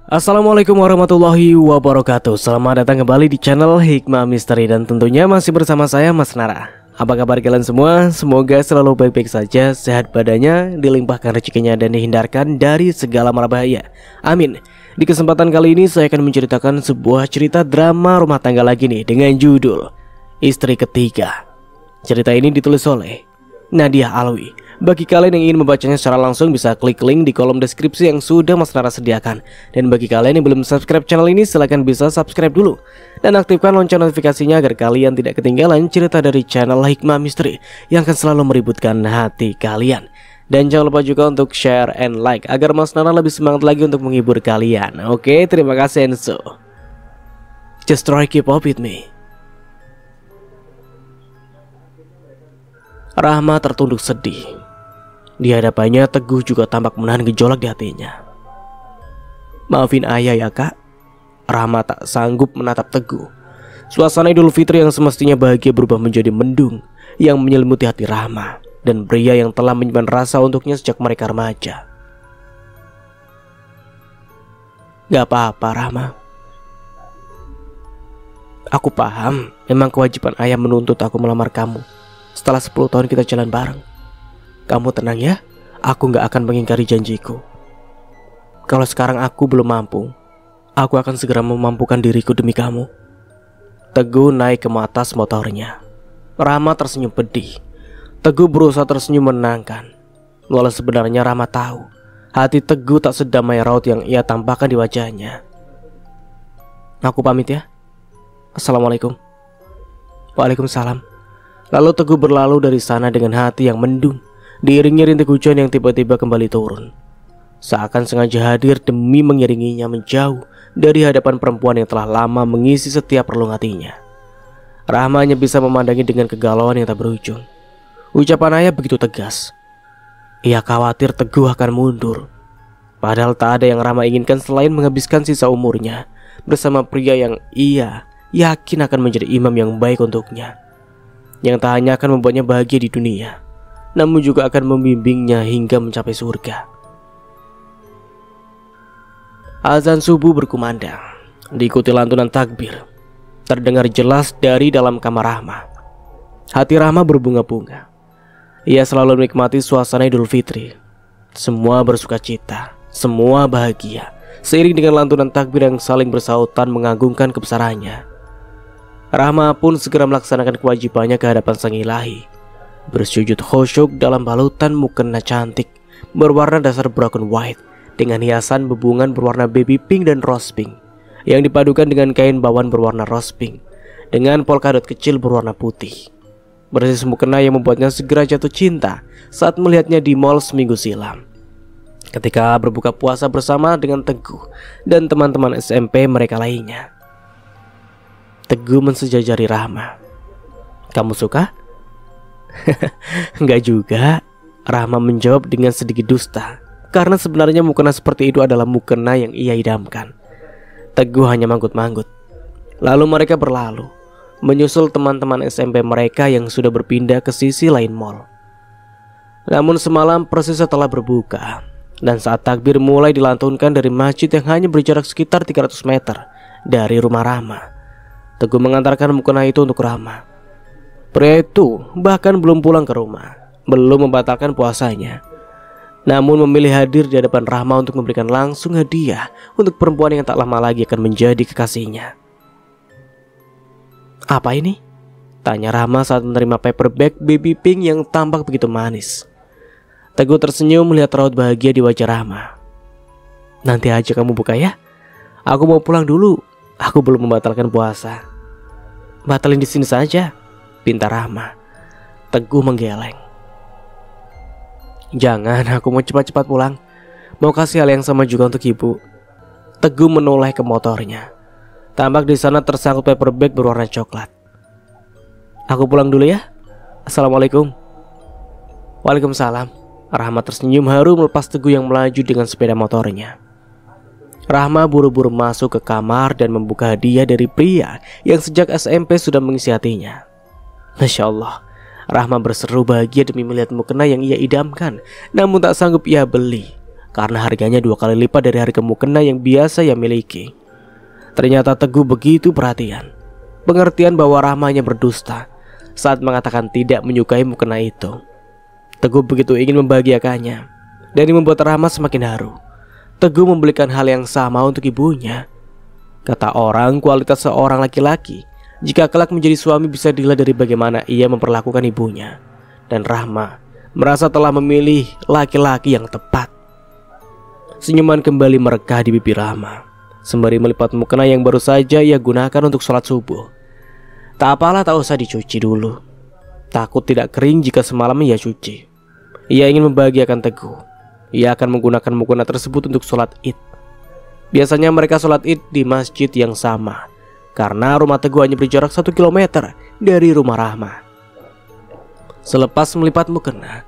Assalamualaikum warahmatullahi wabarakatuh. Selamat datang kembali di channel Hikmah Misteri. Dan tentunya masih bersama saya Mas Nara. Apa kabar kalian semua? Semoga selalu baik-baik saja, sehat badannya, dilimpahkan rezekinya, dan dihindarkan dari segala mara bahaya. Amin. Di kesempatan kali ini saya akan menceritakan sebuah cerita drama rumah tangga lagi nih, dengan judul Istri Ketiga. Cerita ini ditulis oleh Nadia Alwi. Bagi kalian yang ingin membacanya secara langsung, bisa klik link di kolom deskripsi yang sudah Mas Nara sediakan. Dan bagi kalian yang belum subscribe channel ini, silahkan bisa subscribe dulu dan aktifkan lonceng notifikasinya agar kalian tidak ketinggalan cerita dari channel Hikmah Misteri yang akan selalu meributkan hati kalian. Dan jangan lupa juga untuk share and like agar Mas Nara lebih semangat lagi untuk menghibur kalian. Oke, terima kasih Enzo. Just try keep up with me. Rahma tertunduk sedih. Di hadapannya Teguh juga tampak menahan gejolak di hatinya. Maafin ayah ya kak. Rahma tak sanggup menatap Teguh. Suasana Idul Fitri yang semestinya bahagia berubah menjadi mendung yang menyelimuti hati Rahma dan pria yang telah menyimpan rasa untuknya sejak mereka remaja. Gak apa-apa Rahma. Aku paham, memang kewajiban ayah menuntut aku melamar kamu. Setelah 10 tahun kita jalan bareng. Kamu tenang ya, aku gak akan mengingkari janjiku. Kalau sekarang aku belum mampu, aku akan segera memampukan diriku demi kamu. Teguh naik ke atas motornya. Rahma tersenyum pedih. Teguh berusaha tersenyum menenangkan. Walau sebenarnya Rahma tahu hati Teguh tak sedamai raut yang ia tampakkan di wajahnya. Aku pamit ya. Assalamualaikum. Waalaikumsalam. Lalu Teguh berlalu dari sana dengan hati yang mendung, diiringi rintik hujan yang tiba-tiba kembali turun. Seakan sengaja hadir demi mengiringinya menjauh dari hadapan perempuan yang telah lama mengisi setiap relung hatinya. Rahma hanya bisa memandangi dengan kegalauan yang tak berujung. Ucapan ayah begitu tegas. Ia khawatir Teguh akan mundur. Padahal tak ada yang Rahma inginkan selain menghabiskan sisa umurnya bersama pria yang ia yakin akan menjadi imam yang baik untuknya, yang tak hanya akan membuatnya bahagia di dunia, namun juga akan membimbingnya hingga mencapai surga. Azan subuh berkumandang, diikuti lantunan takbir, terdengar jelas dari dalam kamar Rahma. Hati Rahma berbunga-bunga. Ia selalu menikmati suasana Idul Fitri. Semua bersuka cita, semua bahagia, seiring dengan lantunan takbir yang saling bersautan mengagungkan kebesarannya. Rahma pun segera melaksanakan kewajibannya ke hadapan Sang Ilahi, bersujud khusyuk dalam balutan mukena cantik berwarna dasar broken white dengan hiasan bebungan berwarna baby pink dan rose pink yang dipadukan dengan kain bawan berwarna rose pink dengan polkadot kecil berwarna putih. Persis mukena yang membuatnya segera jatuh cinta saat melihatnya di mall seminggu silam, ketika berbuka puasa bersama dengan Teguh dan teman-teman SMP mereka lainnya. Teguh mensejajari Rahma. Kamu suka? Enggak juga. Rahma menjawab dengan sedikit dusta, karena sebenarnya mukena seperti itu adalah mukena yang ia idamkan. Teguh hanya manggut-manggut. Lalu mereka berlalu, menyusul teman-teman SMP mereka yang sudah berpindah ke sisi lain mall. Namun semalam persis setelah berbuka, dan saat takbir mulai dilantunkan dari masjid yang hanya berjarak sekitar 300 meter dari rumah Rahma, Teguh mengantarkan mukena itu untuk Rahma. Pria itu bahkan belum pulang ke rumah, belum membatalkan puasanya, namun memilih hadir di hadapan Rahma untuk memberikan langsung hadiah untuk perempuan yang tak lama lagi akan menjadi kekasihnya. Apa ini? Tanya Rahma saat menerima paper bag baby pink yang tampak begitu manis. Teguh tersenyum melihat raut bahagia di wajah Rahma. Nanti aja kamu buka ya. Aku mau pulang dulu. Aku belum membatalkan puasa. Batalin di sini saja, pinta Rahma. Teguh menggeleng. Jangan, aku mau cepat-cepat pulang. Mau kasih hal yang sama juga untuk ibu. Teguh menoleh ke motornya. Tampak di sana tersangkut paper bag berwarna coklat. Aku pulang dulu ya. Assalamualaikum. Waalaikumsalam. Rahma tersenyum haru melepas Teguh yang melaju dengan sepeda motornya. Rahma buru-buru masuk ke kamar dan membuka hadiah dari pria yang sejak SMP sudah mengisi hatinya. Masya Allah, Rahma berseru bahagia demi melihat mukena yang ia idamkan, namun tak sanggup ia beli. karena harganya 2 kali lipat dari harga mukena yang biasa ia miliki. Ternyata Teguh begitu perhatian, pengertian bahwa Rahma hanya berdusta saat mengatakan tidak menyukai mukena itu. Teguh begitu ingin membahagiakannya, dan ini membuat Rahma semakin haru. Teguh membelikan hal yang sama untuk ibunya. Kata orang, kualitas seorang laki-laki jika kelak menjadi suami bisa dilihat dari bagaimana ia memperlakukan ibunya. Dan Rahma merasa telah memilih laki-laki yang tepat. Senyuman kembali merekah di bibir Rahma sembari melipat mukena yang baru saja ia gunakan untuk sholat subuh. Tak apalah, tak usah dicuci dulu. Takut tidak kering jika semalam ia cuci. Ia ingin membahagiakan Teguh. Ia akan menggunakan mukena tersebut untuk sholat id. Biasanya mereka sholat id di masjid yang sama, karena rumah Teguh hanya berjarak 1 kilometer dari rumah Rahma. Selepas melipat mukena,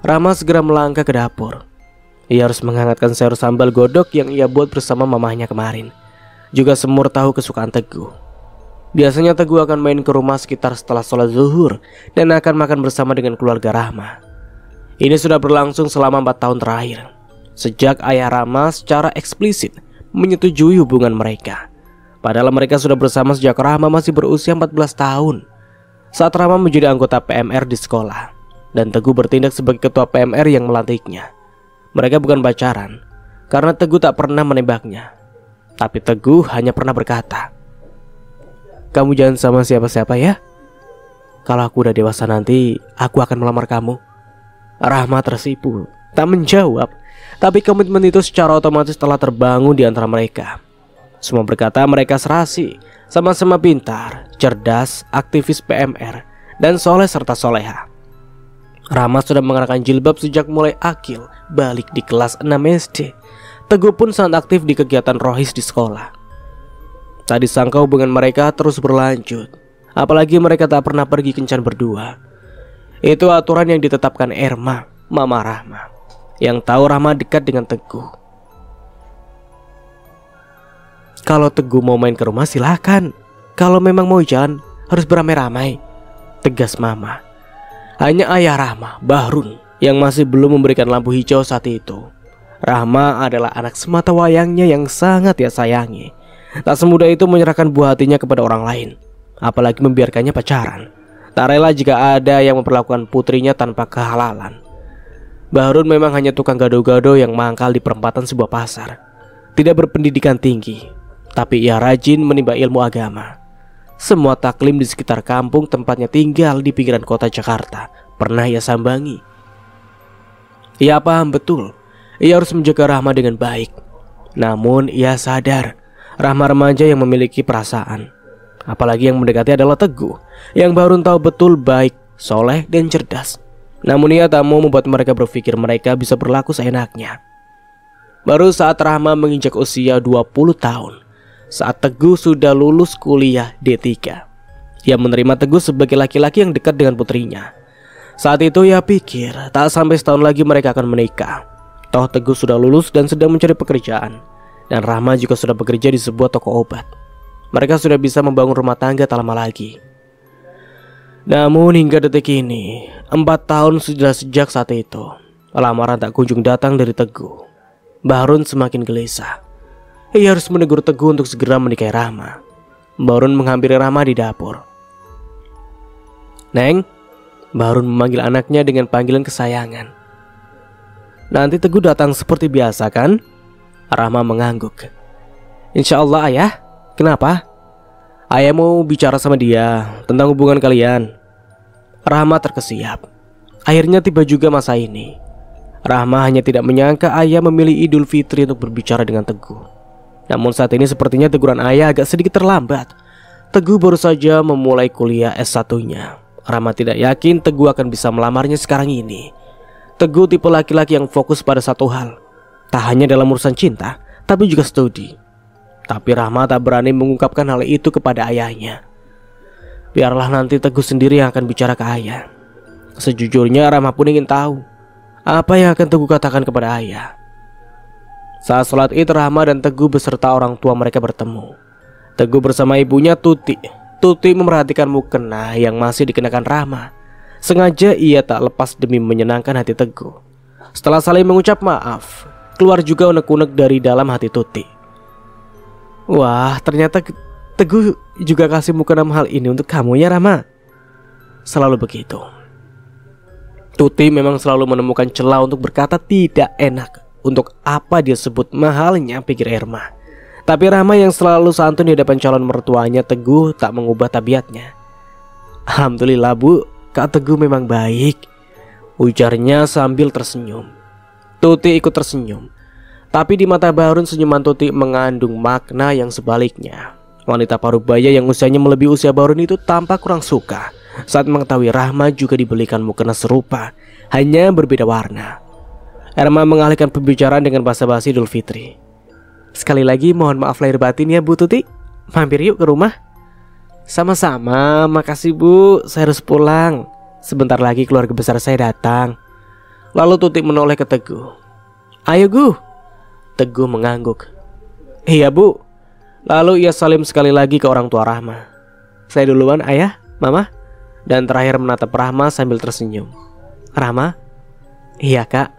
Rahma segera melangkah ke dapur. Ia harus menghangatkan sayur sambal godok yang ia buat bersama mamahnya kemarin, juga semur tahu kesukaan Teguh. Biasanya Teguh akan main ke rumah sekitar setelah sholat zuhur dan akan makan bersama dengan keluarga Rahma. Ini sudah berlangsung selama 4 tahun terakhir, sejak ayah Rahma secara eksplisit menyetujui hubungan mereka. Padahal mereka sudah bersama sejak Rahma masih berusia 14 tahun, saat Rahma menjadi anggota PMR di sekolah, dan Teguh bertindak sebagai ketua PMR yang melantiknya. Mereka bukan pacaran, karena Teguh tak pernah menembaknya. Tapi Teguh hanya pernah berkata, "Kamu jangan sama siapa-siapa ya. Kalau aku udah dewasa nanti, aku akan melamar kamu." Rahma tersipu, tak menjawab. Tapi komitmen itu secara otomatis telah terbangun di antara mereka. Semua berkata mereka serasi, sama-sama pintar, cerdas, aktivis PMR, dan soleh serta soleha. Rahma sudah mengenakan jilbab sejak mulai akil balik di kelas 6 SD. Teguh pun sangat aktif di kegiatan rohis di sekolah. Tak disangka hubungan mereka terus berlanjut, apalagi mereka tak pernah pergi kencan berdua. Itu aturan yang ditetapkan Erma, mama Rahma, yang tahu Rahma dekat dengan Teguh. Kalau Teguh mau main ke rumah silakan. Kalau memang mau jalan harus beramai-ramai, tegas mama. Hanya ayah Rahma, Bahrun, yang masih belum memberikan lampu hijau saat itu. Rahma adalah anak semata wayangnya yang sangat ia sayangi. Tak semudah itu menyerahkan buah hatinya kepada orang lain, apalagi membiarkannya pacaran. Tak rela jika ada yang memperlakukan putrinya tanpa kehalalan. Bahrun memang hanya tukang gado-gado yang mangkal di perempatan sebuah pasar. Tidak berpendidikan tinggi, tapi ia rajin menimba ilmu agama. Semua taklim di sekitar kampung tempatnya tinggal di pinggiran kota Jakarta pernah ia sambangi. Ia paham betul, ia harus menjaga Rahma dengan baik. Namun ia sadar Rahma remaja yang memiliki perasaan, apalagi yang mendekati adalah Teguh, yang baru tahu betul baik, soleh, dan cerdas. Namun ia tak mau membuat mereka berpikir mereka bisa berlaku seenaknya. Baru saat Rahma menginjak usia 20 tahun, saat Teguh sudah lulus kuliah D3, ia menerima Teguh sebagai laki-laki yang dekat dengan putrinya. Saat itu ia pikir tak sampai setahun lagi mereka akan menikah. Toh Teguh sudah lulus dan sedang mencari pekerjaan, dan Rahma juga sudah bekerja di sebuah toko obat. Mereka sudah bisa membangun rumah tangga tak lama lagi. Namun hingga detik ini, 4 tahun sudah sejak saat itu, lamaran tak kunjung datang dari Teguh. Bahrun semakin gelisah. Ia harus menegur Teguh untuk segera menikahi Rahma. Bahrun menghampiri Rahma di dapur. "Neng," Bahrun memanggil anaknya dengan panggilan kesayangan. "Nanti Teguh datang seperti biasa kan?" Rahma mengangguk. "Insya Allah ayah. Kenapa?" "Ayah mau bicara sama dia tentang hubungan kalian." Rahma terkesiap. Akhirnya tiba juga masa ini. Rahma hanya tidak menyangka ayah memilih Idul Fitri untuk berbicara dengan Teguh. Namun saat ini sepertinya teguran ayah agak sedikit terlambat. Teguh baru saja memulai kuliah S1-nya. Rahma tidak yakin Teguh akan bisa melamarnya sekarang ini. Teguh tipe laki-laki yang fokus pada satu hal, tak hanya dalam urusan cinta, tapi juga studi. Tapi Rahma tak berani mengungkapkan hal itu kepada ayahnya. Biarlah nanti Teguh sendiri yang akan bicara ke ayah. Sejujurnya Rahma pun ingin tahu apa yang akan Teguh katakan kepada ayah. Saat sholat id, Rahma dan Teguh beserta orang tua mereka bertemu. Teguh bersama ibunya Tuti. Tuti memerhatikan mukena yang masih dikenakan Rahma. Sengaja ia tak lepas demi menyenangkan hati Teguh. Setelah saling mengucap maaf, Keluar juga unek-unek dari dalam hati Tuti. Wah, ternyata Teguh juga kasih muka dalam hal ini untuk kamu ya Rama. Selalu begitu. Tuti memang selalu menemukan celah untuk berkata tidak enak. Untuk apa dia sebut mahalnya, pikir Erma. Tapi Rama yang selalu santun di hadapan calon mertuanya Teguh tak mengubah tabiatnya. Alhamdulillah Bu, Kak Teguh memang baik, ujarnya sambil tersenyum. Tuti ikut tersenyum. Tapi di mata Bahrun senyuman Tuti mengandung makna yang sebaliknya. Wanita parubaya yang usianya melebihi usia Bahrun itu tampak kurang suka saat mengetahui Rahma juga dibelikan mukena serupa, hanya berbeda warna. Erma mengalihkan pembicaraan dengan basa-basi Idul Fitri. Sekali lagi mohon maaf lahir batin ya Bu Tuti. Mampir yuk ke rumah. Sama-sama, makasih Bu, saya harus pulang. Sebentar lagi keluarga besar saya datang. Lalu Tuti menoleh ke Teguh. Ayo Gu. Teguh mengangguk. Iya Bu. Lalu ia salim sekali lagi ke orang tua Rahma. Saya duluan ayah, mama. Dan terakhir menatap Rahma sambil tersenyum. Rahma? Iya Kak.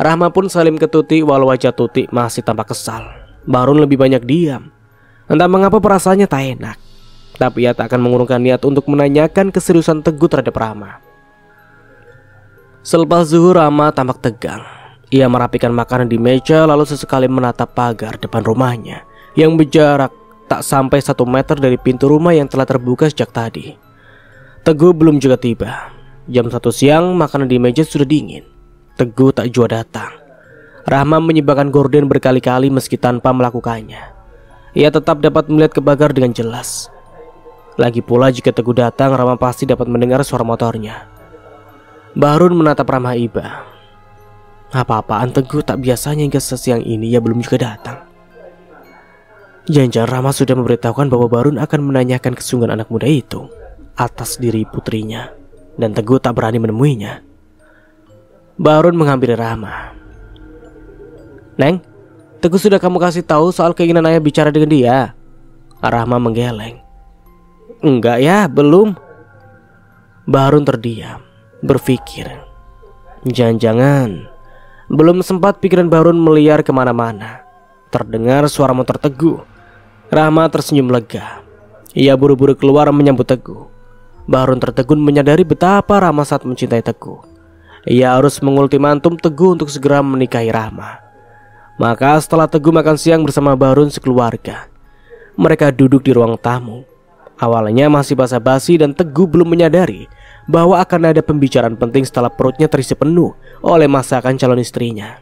Rahma pun salim ke Tuti walau wajah Tuti masih tampak kesal. Bahrun lebih banyak diam. Entah mengapa perasaannya tak enak. Tapi ia tak akan mengurungkan niat untuk menanyakan keseriusan Teguh terhadap Rahma. Selepas zuhur Rahma tampak tegang. Ia merapikan makanan di meja lalu sesekali menatap pagar depan rumahnya yang berjarak tak sampai 1 meter dari pintu rumah yang telah terbuka sejak tadi. Teguh belum juga tiba. Jam 1 siang makanan di meja sudah dingin. Teguh tak jua datang. Rahma menyibakkan gorden berkali-kali meski tanpa melakukannya. Ia tetap dapat melihat ke pagar dengan jelas. Lagi pula jika Teguh datang, Rahma pasti dapat mendengar suara motornya. Bahrun menatap Rahma iba. Apa-apaan Teguh, tak biasanya hingga sesiang ini ia belum juga datang. Jangan-jangan Rahma sudah memberitahukan bahwa Bahrun akan menanyakan kesungguhan anak muda itu atas diri putrinya, dan Teguh tak berani menemuinya. Bahrun menghampiri Rahma. Neng, Teguh sudah kamu kasih tahu soal keinginan ayah bicara dengan dia? Rahma menggeleng. Enggak ya, belum. Bahrun terdiam, berpikir. Jangan-jangan belum sempat pikiran Bahrun meliar kemana-mana. Terdengar suara motor Teguh. Rahma tersenyum lega. Ia buru-buru keluar menyambut Teguh. Bahrun tertegun menyadari betapa Rahma saat mencintai Teguh. Ia harus mengultimatum Teguh untuk segera menikahi Rahma. Maka setelah Teguh makan siang bersama Bahrun sekeluarga, mereka duduk di ruang tamu. Awalnya masih basa-basi dan Teguh belum menyadari bahwa akan ada pembicaraan penting setelah perutnya terisi penuh oleh masakan calon istrinya.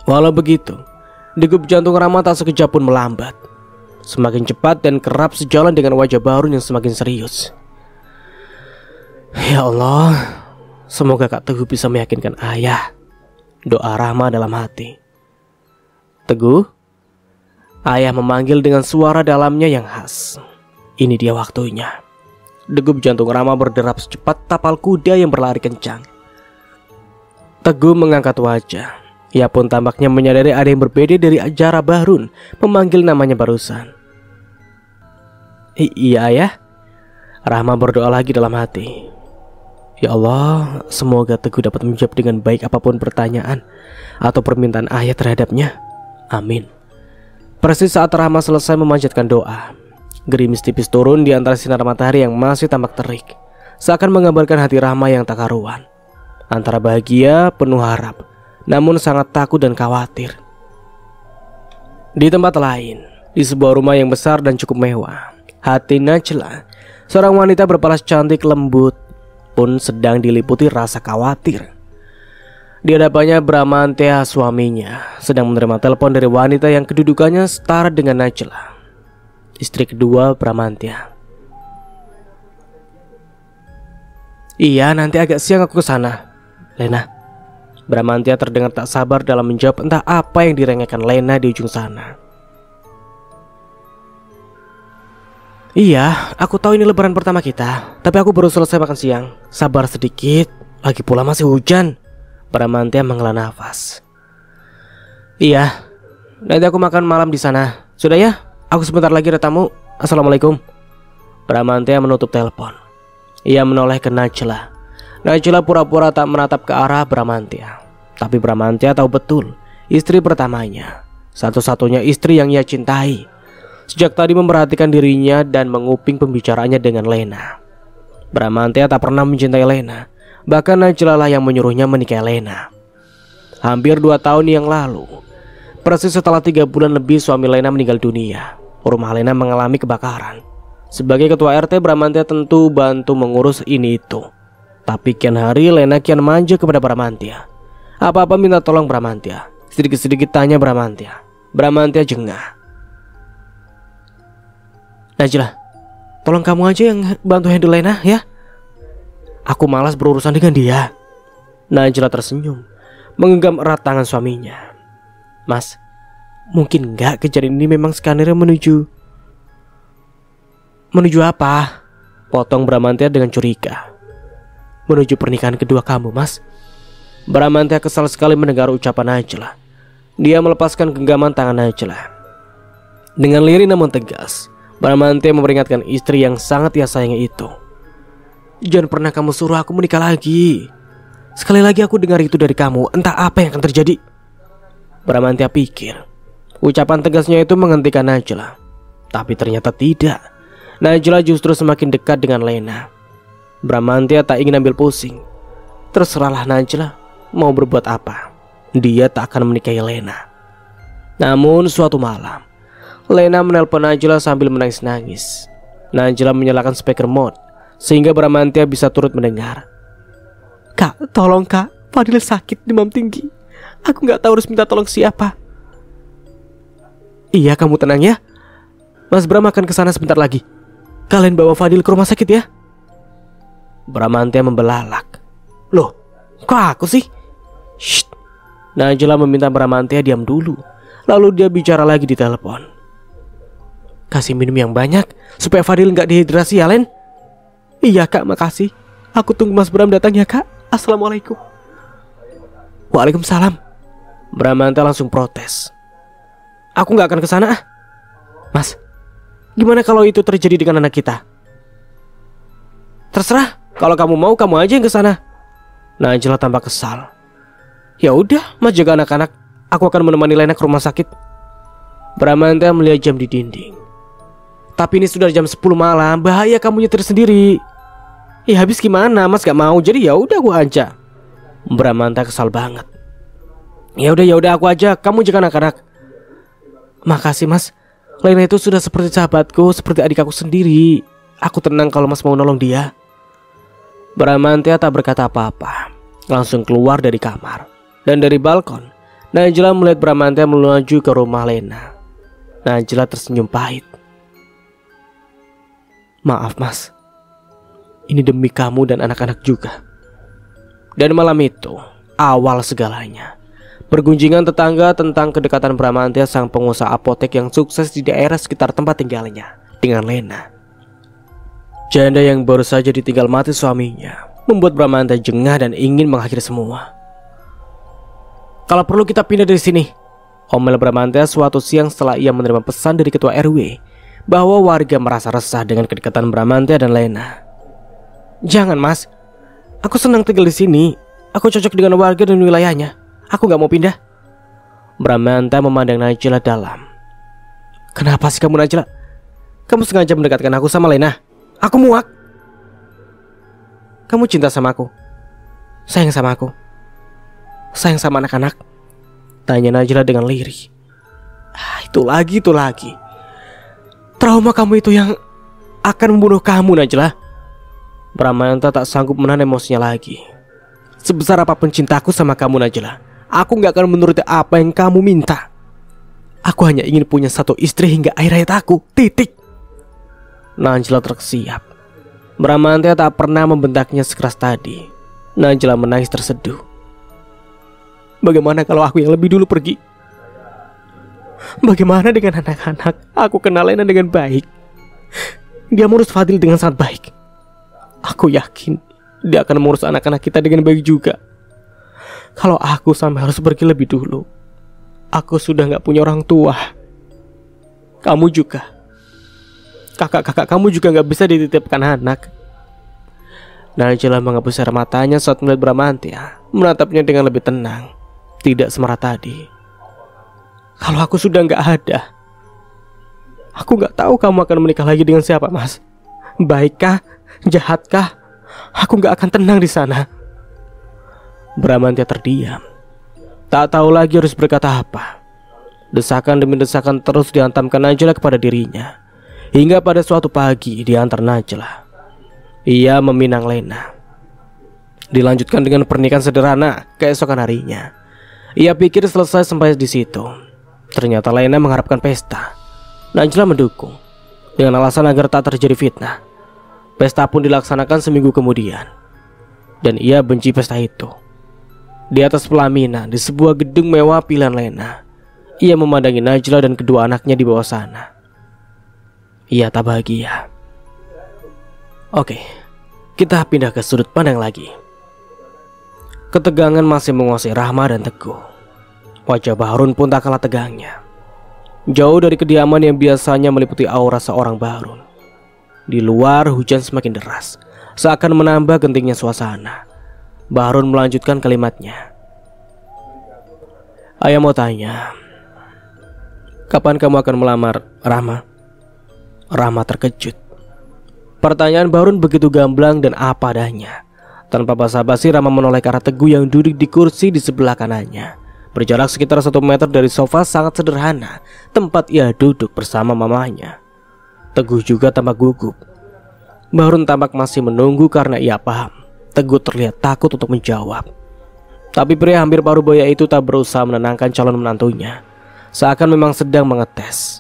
Walau begitu, degup jantung Rahma tak sekejap pun melambat. Semakin cepat dan kerap sejalan dengan wajah Bahrun yang semakin serius. Ya Allah, semoga Kak Teguh bisa meyakinkan ayah. Doa Rahma dalam hati. Teguh, ayah memanggil dengan suara dalamnya yang khas. Ini dia waktunya. Degup jantung Rahma berderap secepat tapal kuda yang berlari kencang. Teguh mengangkat wajah. Ia pun tampaknya menyadari ada yang berbeda dari acara Bahrun memanggil namanya barusan. Iya ayah. Rahma berdoa lagi dalam hati. Ya Allah, semoga Teguh dapat menjawab dengan baik apapun pertanyaan atau permintaan ayah terhadapnya. Amin. Persis saat Rahma selesai memanjatkan doa, gerimis tipis turun di antara sinar matahari yang masih tampak terik, seakan menggambarkan hati Rahma yang tak karuan. Antara bahagia, penuh harap, namun sangat takut dan khawatir. Di tempat lain, di sebuah rumah yang besar dan cukup mewah, hati Najla, seorang wanita berparas cantik lembut, pun sedang diliputi rasa khawatir. Di hadapannya Bramantya, suaminya, sedang menerima telepon dari wanita yang kedudukannya setara dengan Najla, istri kedua Bramantya. Iya, nanti agak siang aku ke sana, Lena. Bramantya terdengar tak sabar dalam menjawab entah apa yang direngekkan Lena di ujung sana. Iya, aku tahu ini lebaran pertama kita, tapi aku baru selesai makan siang. Sabar sedikit, lagi pula masih hujan. Bramantya menghela nafas. Iya, nanti aku makan malam di sana. Sudah ya, aku sebentar lagi ada tamu. Assalamualaikum. Bramantya menutup telepon. Ia menoleh ke Najla. Najla pura-pura tak menatap ke arah Bramantya. Tapi Bramantya tahu betul istri pertamanya, satu-satunya istri yang ia cintai. Sejak tadi memperhatikan dirinya dan menguping pembicaraannya dengan Lena. Bramantya tak pernah mencintai Lena, bahkan Najla lah yang menyuruhnya menikahi Lena. Hampir 2 tahun yang lalu, persis setelah 3 bulan lebih suami Lena meninggal dunia, rumah Lena mengalami kebakaran. Sebagai ketua RT, Bramantya tentu bantu mengurus ini itu. Tapi kian hari Lena kian manja kepada Bramantya. Apa-apa minta tolong Bramantya, sedikit-sedikit tanya Bramantya. Bramantya jengah. Najla, tolong kamu aja yang bantu handle Lena ya. Aku malas berurusan dengan dia. Najla tersenyum, menggenggam erat tangan suaminya. Mas, mungkin enggak kejadian ini memang skenario menuju apa? Potong Bramantya dengan curiga. Menuju pernikahan kedua kamu, Mas. Bramantya kesal sekali mendengar ucapan Najla. Dia melepaskan genggaman tangan Najla. Dengan lirih namun tegas, Bramantya memperingatkan istri yang sangat ia sayangi itu. Jangan pernah kamu suruh aku menikah lagi. Sekali lagi aku dengar itu dari kamu, entah apa yang akan terjadi. Bramantya pikir ucapan tegasnya itu menghentikan Najla, tapi ternyata tidak. Najla justru semakin dekat dengan Lena. Bramantya tak ingin ambil pusing. Terserahlah Najla mau berbuat apa, dia tak akan menikahi Lena. Namun suatu malam, Lena menelpon Najla sambil menangis-nangis. Najla menyalakan speaker mode sehingga Bramantya bisa turut mendengar. Kak, tolong kak, Fadil sakit demam tinggi. Aku gak tahu harus minta tolong siapa. Iya, kamu tenang ya. Mas Bram akan kesana sebentar lagi. Kalian bawa Fadil ke rumah sakit ya. Bramantya membelalak. Loh, kok aku sih? Shh. Najla meminta Bramantya diam dulu. Lalu dia bicara lagi di telepon. Kasih minum yang banyak supaya Fadil gak dehidrasi ya Len. Iya kak, makasih. Aku tunggu Mas Bram datang ya kak. Assalamualaikum. Waalaikumsalam. Bramantya langsung protes. Aku gak akan kesana. Mas, gimana kalau itu terjadi dengan anak kita? Terserah, kalau kamu mau kamu aja yang kesana. Najla tampak kesal. Ya udah, Mas jaga anak-anak. Aku akan menemani Lena ke rumah sakit. Bramantya melihat jam di dinding. Tapi ini sudah jam 10 malam, bahaya kamu nyetir sendiri. Ya habis gimana, Mas gak mau, jadi ya udah aku aja. Bramantya kesal banget. Ya udah aku aja, kamu jaga anak-anak. Makasih Mas, Lena itu sudah seperti sahabatku, seperti adik aku sendiri. Aku tenang kalau Mas mau nolong dia. Bramantya tak berkata apa-apa, langsung keluar dari kamar. Dan dari balkon, Najla melihat Bramantya menuju ke rumah Lena. Najla tersenyum pahit. Maaf Mas, ini demi kamu dan anak-anak juga. Dan malam itu awal segalanya. Pergunjingan tetangga tentang kedekatan Bramantya sang pengusaha apotek yang sukses di daerah sekitar tempat tinggalnya dengan Lena. Janda yang baru saja ditinggal mati suaminya membuat Bramantya jengah dan ingin mengakhiri semua. Kalau perlu kita pindah dari sini, omel Bramantya suatu siang setelah ia menerima pesan dari ketua RW bahwa warga merasa resah dengan kedekatan Bramantya dan Lena. Jangan Mas, aku senang tinggal di sini. Aku cocok dengan warga dan wilayahnya. Aku gak mau pindah. Bramantya memandang Najla dalam. Kenapa sih kamu Najla? Kamu sengaja mendekatkan aku sama Lena. Aku muak. Kamu cinta sama aku, sayang sama aku, sayang sama anak-anak? Tanya Najla dengan lirih. Itu lagi. Trauma kamu itu yang akan membunuh kamu Najla. Bramantya tak sanggup menahan emosinya lagi. Sebesar apapun cintaku sama kamu Najla, aku gak akan menuruti apa yang kamu minta. Aku hanya ingin punya satu istri hingga akhir hayat aku. Titik. Najla terkesiap. Bramantya tak pernah membentaknya sekeras tadi. Najla menangis terseduh. Bagaimana kalau aku yang lebih dulu pergi? Bagaimana dengan anak-anak? Aku kenal Lena dengan baik. Dia mengurus Fadil dengan sangat baik. Aku yakin dia akan mengurus anak-anak kita dengan baik juga. Kalau aku sampai harus pergi lebih dulu, aku sudah gak punya orang tua. Kamu juga. Kakak-kakak kamu juga gak bisa dititipkan anak. Najla menghapus air matanya saat melihat Bramantya menatapnya dengan lebih tenang, tidak semarah tadi. kalau aku sudah nggak ada. Aku nggak tahu kamu akan menikah lagi dengan siapa, Mas. Baikkah, jahatkah? Aku nggak akan tenang di sana. Bramantya terdiam, tak tahu lagi harus berkata apa. Desakan demi desakan terus dihantamkan Najla kepada dirinya. Hingga pada suatu pagi diantar Najla, ia meminang Lena. Dilanjutkan dengan pernikahan sederhana keesokan harinya. Ia pikir selesai sampai di situ. Ternyata Lena mengharapkan pesta. Najla mendukung dengan alasan agar tak terjadi fitnah. Pesta pun dilaksanakan seminggu kemudian, dan ia benci pesta itu. Di atas pelaminan di sebuah gedung mewah pilihan Lena, ia memandangi Najla dan kedua anaknya di bawah sana. Ia tak bahagia. Oke, kita pindah ke sudut pandang lagi. Ketegangan masih menguasai Rahma dan Teguh. Wajah Bahrun pun tak kalah tegangnya. Jauh dari kediaman yang biasanya meliputi aura seorang Bahrun. Di luar hujan semakin deras, seakan menambah gentingnya suasana. Bahrun melanjutkan kalimatnya. Ayah mau tanya, kapan kamu akan melamar Rahma? Rahma terkejut. Pertanyaan Bahrun begitu gamblang dan apa adanya. Tanpa basa-basi Rahma menoleh ke arah Teguh yang duduk di kursi di sebelah kanannya. Berjarak sekitar 1 meter dari sofa sangat sederhana tempat ia duduk bersama mamanya. Teguh juga tampak gugup. Bahrun tampak masih menunggu karena ia paham Teguh terlihat takut untuk menjawab. Tapi pria hampir paruh baya itu tak berusaha menenangkan calon menantunya, seakan memang sedang mengetes.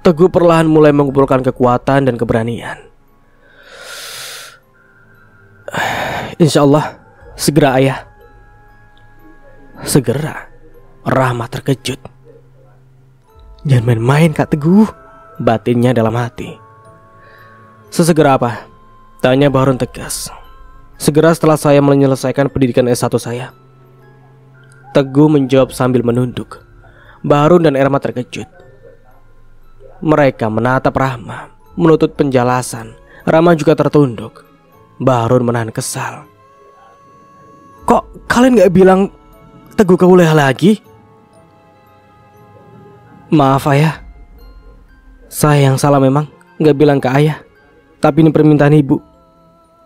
Teguh perlahan mulai mengumpulkan kekuatan dan keberanian. Insya Allah segera ayah. Segera. Rahma terkejut. Jangan main-main Kak Teguh, batinnya dalam hati. Sesegera apa? Tanya Bahrun tegas. Segera setelah saya menyelesaikan pendidikan S1 saya. Teguh menjawab sambil menunduk. Bahrun dan Erma terkejut. Mereka menatap Rahma, menuntut penjelasan. Rahma juga tertunduk. Bahrun menahan kesal. Kok kalian gak bilang Teguh kuliah lagi? Maaf ayah, saya yang salah memang, gak bilang ke ayah. Tapi ini permintaan ibu.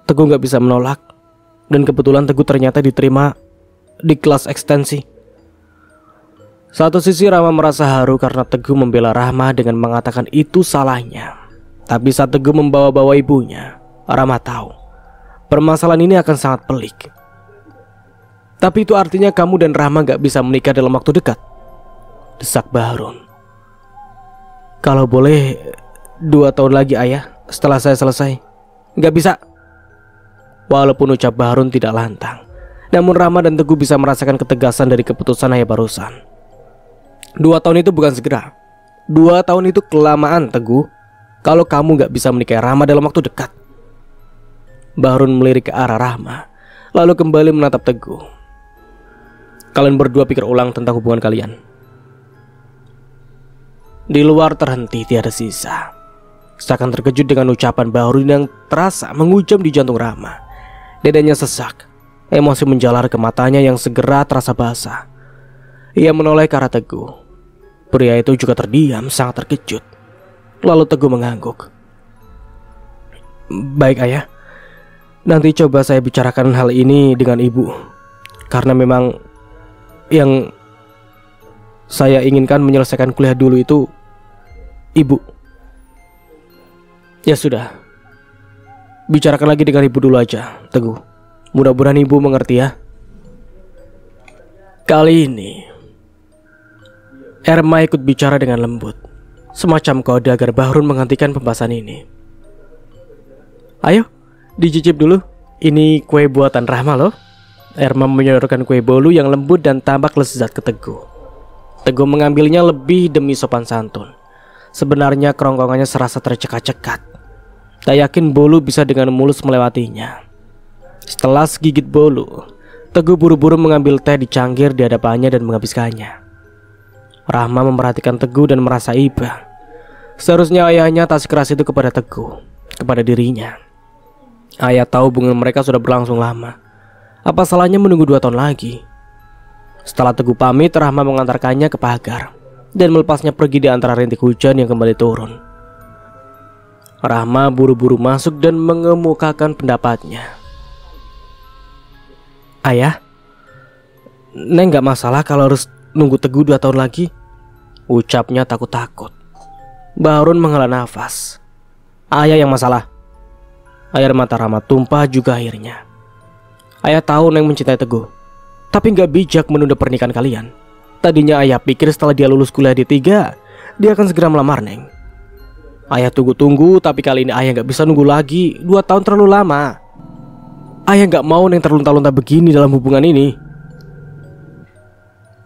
Teguh gak bisa menolak. Dan kebetulan Teguh ternyata diterima di kelas ekstensi. Satu sisi Rahma merasa haru karena Teguh membela Rahma dengan mengatakan itu salahnya. Tapi saat Teguh membawa-bawa ibunya, Rahma tahu permasalahan ini akan sangat pelik. Tapi itu artinya kamu dan Rahma gak bisa menikah dalam waktu dekat, desak Bahrun. Kalau boleh 2 tahun lagi ayah, setelah saya selesai. Gak bisa. Walaupun ucap Bahrun tidak lantang, namun Rahma dan Teguh bisa merasakan ketegasan dari keputusan ayah barusan. 2 tahun itu bukan segera. 2 tahun itu kelamaan Teguh. Kalau kamu gak bisa menikahi Rahma dalam waktu dekat. Bahrun melirik ke arah Rahma, lalu kembali menatap Teguh. Kalian berdua pikir ulang tentang hubungan kalian. Di luar terhenti tiada sisa. Seakan terkejut dengan ucapan Bahrun yang terasa mengujam di jantung Rahma. Dadanya sesak. Emosi menjalar ke matanya yang segera terasa basah. Ia menoleh ke arah Teguh. Pria itu juga terdiam sangat terkejut. Lalu Teguh mengangguk. Baik ayah, nanti coba saya bicarakan hal ini dengan ibu. Karena memang yang saya inginkan menyelesaikan kuliah dulu itu ibu. Ya sudah, bicarakan lagi dengan ibu dulu aja, Teguh. Mudah-mudahan ibu mengerti ya. Kali ini Erma ikut bicara dengan lembut, semacam kode agar Bahrun menghentikan pembahasan ini. Ayo, dicicip dulu. Ini kue buatan Rahma loh. Erma menyodorkan kue bolu yang lembut dan tampak lezat ke Teguh. Teguh mengambilnya lebih demi sopan santun. Sebenarnya kerongkongannya serasa tercekat-cekat. Tak yakin bolu bisa dengan mulus melewatinya. Setelah segigit bolu, Teguh buru-buru mengambil teh di cangkir di hadapannya dan menghabiskannya. Rahma memperhatikan Teguh dan merasa iba. Seharusnya ayahnya tak sekeras itu kepada Teguh, kepada dirinya. Ayah tahu hubungan mereka sudah berlangsung lama. Apa salahnya menunggu 2 tahun lagi? Setelah Teguh pamit, Rahma mengantarkannya ke pagar dan melepasnya pergi di antara rintik hujan yang kembali turun. Rahma buru-buru masuk dan mengemukakan pendapatnya. "Ayah, Neng gak masalah kalau harus nunggu Teguh 2 tahun lagi?" ucapnya takut-takut. Mbah Harun menghela nafas. "Ayah yang masalah." Air mata Rahma tumpah juga akhirnya. "Ayah tahu Neng mencintai Teguh, tapi gak bijak menunda pernikahan kalian. Tadinya ayah pikir setelah dia lulus kuliah D3, dia akan segera melamar Neng. Ayah tunggu-tunggu, tapi kali ini ayah gak bisa nunggu lagi. 2 tahun terlalu lama. Ayah gak mau Neng terlunta-lunta begini dalam hubungan ini."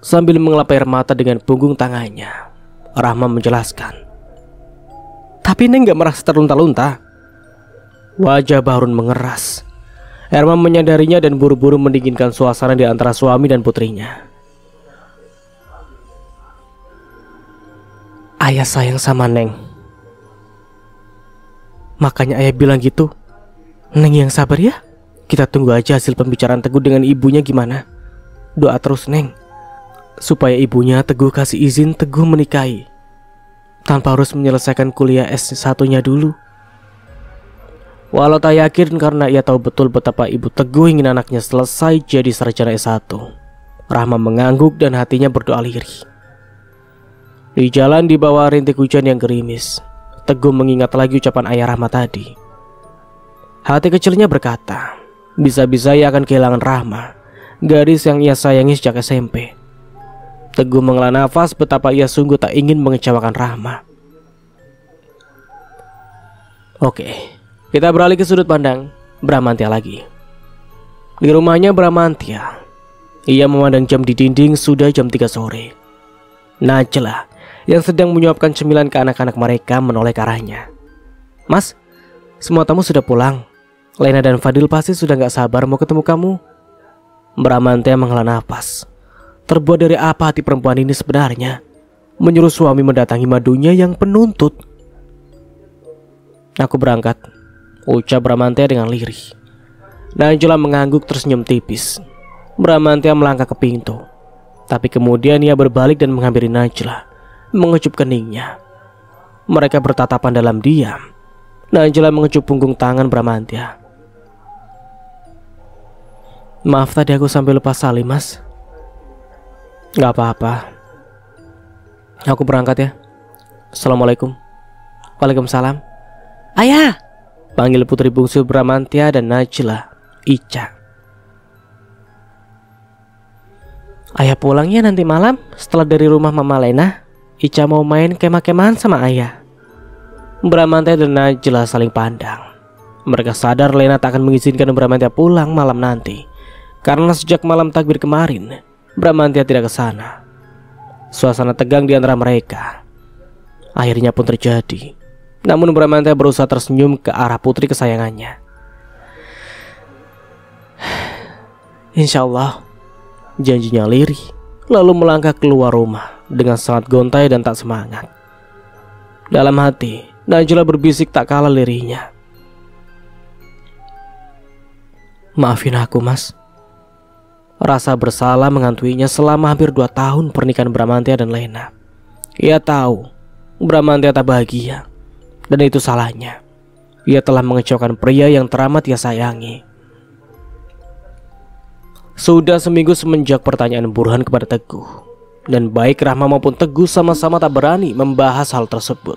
Sambil mengelap air mata dengan punggung tangannya, Rahma menjelaskan, "Tapi Neng gak merasa terlunta-lunta." Wajah Mbah Harun mengeras. Herman menyadarinya dan buru-buru mendinginkan suasana di antara suami dan putrinya. "Ayah sayang sama Neng. Makanya ayah bilang gitu. Neng yang sabar ya. Kita tunggu aja hasil pembicaraan Teguh dengan ibunya gimana. Doa terus Neng, supaya ibunya Teguh kasih izin Teguh menikahi tanpa harus menyelesaikan kuliah S1-nya dulu. Walau tak yakin karena ia tahu betul betapa ibu Teguh ingin anaknya selesai jadi sarjana S1. Rahma mengangguk dan hatinya berdoa lirih. Di jalan di bawah rintik hujan yang gerimis, Teguh mengingat lagi ucapan ayah Rahma tadi. Hati kecilnya berkata, bisa-bisa ia akan kehilangan Rahma, gadis yang ia sayangi sejak SMP. Teguh menghela nafas betapa ia sungguh tak ingin mengecewakan Rahma. Oke. Kita beralih ke sudut pandang Bramantya lagi. Di rumahnya Bramantya, ia memandang jam di dinding sudah jam 3 sore. Najla yang sedang menyuapkan cemilan ke anak-anak mereka menoleh ke arahnya. "Mas, semua tamu sudah pulang. Lena dan Fadil pasti sudah gak sabar mau ketemu kamu." Bramantya menghela nafas. Terbuat dari apa hati perempuan ini sebenarnya? Menyuruh suami mendatangi madunya yang penuntut. "Aku berangkat," ucap Bramantya dengan lirih. Najla mengangguk tersenyum tipis. Bramantya melangkah ke pintu, tapi kemudian ia berbalik dan menghampiri Najla, mengecup keningnya. Mereka bertatapan dalam diam. Najla mengecup punggung tangan Bramantya. "Maaf tadi aku sampai lupa salim, Mas." "Gak apa-apa. Aku berangkat ya. Assalamualaikum." "Waalaikumsalam." "Ayah!" panggil putri bungsu Bramantya dan Najla, Ica. "Ayah pulangnya nanti malam setelah dari rumah Mama Lena. Ica mau main kemah-kemahan sama ayah." Bramantya dan Najla saling pandang. Mereka sadar Lena tak akan mengizinkan Bramantya pulang malam nanti, karena sejak malam takbir kemarin Bramantya tidak ke sana. Suasana tegang di antara mereka akhirnya pun terjadi. Namun Bramantya berusaha tersenyum ke arah putri kesayangannya. "Insya Allah," janjinya lirih, lalu melangkah keluar rumah dengan sangat gontai dan tak semangat. Dalam hati, Najla berbisik tak kalah lirihnya. "Maafin aku, Mas." Rasa bersalah menghantuinya selama hampir 2 tahun pernikahan Bramantya dan Lena. Ia tahu Bramantya tak bahagia, dan itu salahnya. Ia telah mengecewakan pria yang teramat ia sayangi. Sudah seminggu semenjak pertanyaan Burhan kepada Teguh, dan baik Rahma maupun Teguh sama-sama tak berani membahas hal tersebut.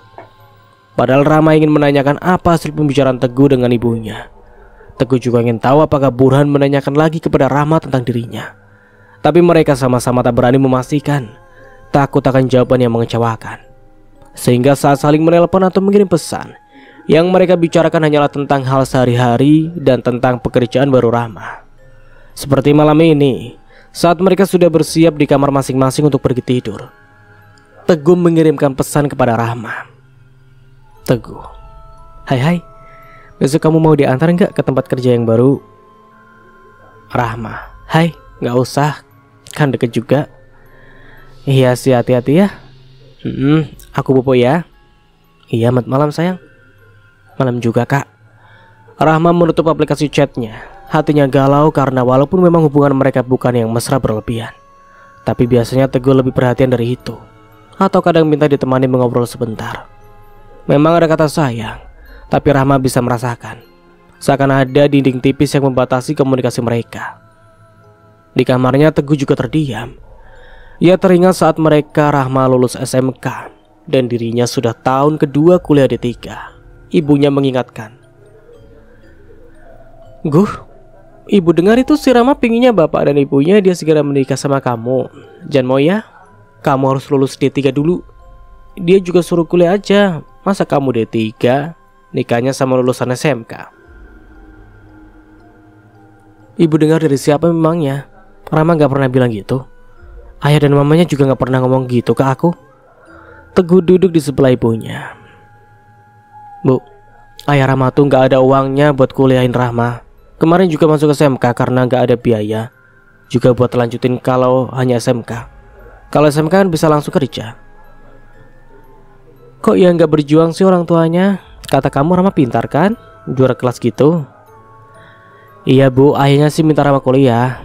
Padahal Rahma ingin menanyakan apa hasil pembicaraan Teguh dengan ibunya. Teguh juga ingin tahu apakah Burhan menanyakan lagi kepada Rahma tentang dirinya. Tapi mereka sama-sama tak berani memastikan, takut akan jawaban yang mengecewakan. Sehingga saat saling menelpon atau mengirim pesan, yang mereka bicarakan hanyalah tentang hal sehari-hari dan tentang pekerjaan baru Rahma. Seperti malam ini, saat mereka sudah bersiap di kamar masing-masing untuk pergi tidur, Teguh mengirimkan pesan kepada Rahma. "Teguh, hai, besok kamu mau diantar nggak ke tempat kerja yang baru?" Rahma, "Hai, nggak usah, kan deket juga." "Iya sih, hati-hati ya." Aku bobo ya." "Iya, malam sayang." "Malam juga kak." Rahma menutup aplikasi chatnya. Hatinya galau karena walaupun memang hubungan mereka bukan yang mesra berlebihan, Tapi biasanya Teguh lebih perhatian dari itu, atau kadang minta ditemani mengobrol sebentar. Memang ada kata sayang, tapi Rahma bisa merasakan seakan ada dinding tipis yang membatasi komunikasi mereka. Di kamarnya Teguh juga terdiam. Ia teringat saat mereka Rahma lulus SMK dan dirinya sudah tahun kedua kuliah D3. Ibunya mengingatkan, "Guh, ibu dengar itu si Rahma pinginnya bapak dan ibunya dia segera menikah sama kamu. Jangan mau ya, kamu harus lulus D3 dulu. Dia juga suruh kuliah aja. Masa kamu D3, nikahnya sama lulusan SMK?" Ibu dengar dari siapa memangnya? Rahma gak pernah bilang gitu. Ayah dan mamanya juga gak pernah ngomong gitu ke aku. Teguh duduk di sebelah ibunya. "Bu, ayah Rahma tuh gak ada uangnya buat kuliahin Rahma. Kemarin juga masuk SMK karena gak ada biaya. Juga buat lanjutin kalau hanya SMK. Kalau SMK kan bisa langsung kerja." "Kok ya gak berjuang sih orang tuanya? Kata kamu Rahma pintar kan? Juara kelas gitu." "Iya bu, ayahnya sih minta Rahma kuliah.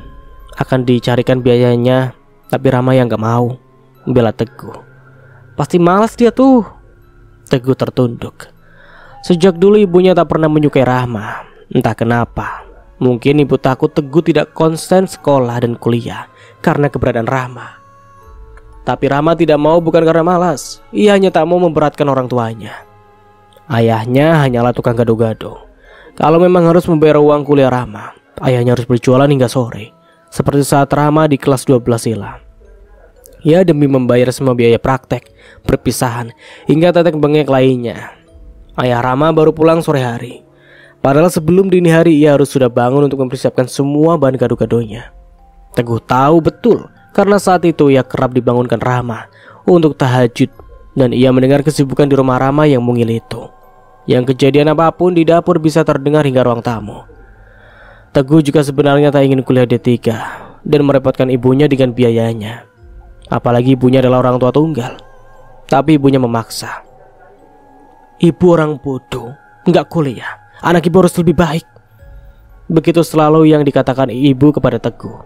Akan dicarikan biayanya. Tapi Rahma yang gak mau," membela Teguh. "Pasti malas dia tuh." Teguh tertunduk. Sejak dulu ibunya tak pernah menyukai Rahma. Entah kenapa. Mungkin ibu takut Teguh tidak konsen sekolah dan kuliah karena keberadaan Rahma. Tapi Rahma tidak mau bukan karena malas. Ia hanya tak mau memberatkan orang tuanya. Ayahnya hanyalah tukang gado-gado. Kalau memang harus membayar uang kuliah Rahma, ayahnya harus berjualan hingga sore. Seperti saat Rahma di kelas 12 silam. Ya, demi membayar semua biaya praktek, perpisahan, hingga tetek bengek lainnya. Ayah Rahma baru pulang sore hari. Padahal sebelum dini hari ia harus sudah bangun untuk mempersiapkan semua bahan gado-gadonya. Teguh tahu betul karena saat itu ia kerap dibangunkan Rahma untuk tahajud. Dan ia mendengar kesibukan di rumah Rahma yang mungil itu. Yang kejadian apapun di dapur bisa terdengar hingga ruang tamu. Teguh juga sebenarnya tak ingin kuliah D3 dan merepotkan ibunya dengan biayanya. Apalagi ibunya adalah orang tua tunggal. Tapi ibunya memaksa. "Ibu orang bodoh, nggak kuliah. Anak ibu harus lebih baik." Begitu selalu yang dikatakan ibu kepada Teguh.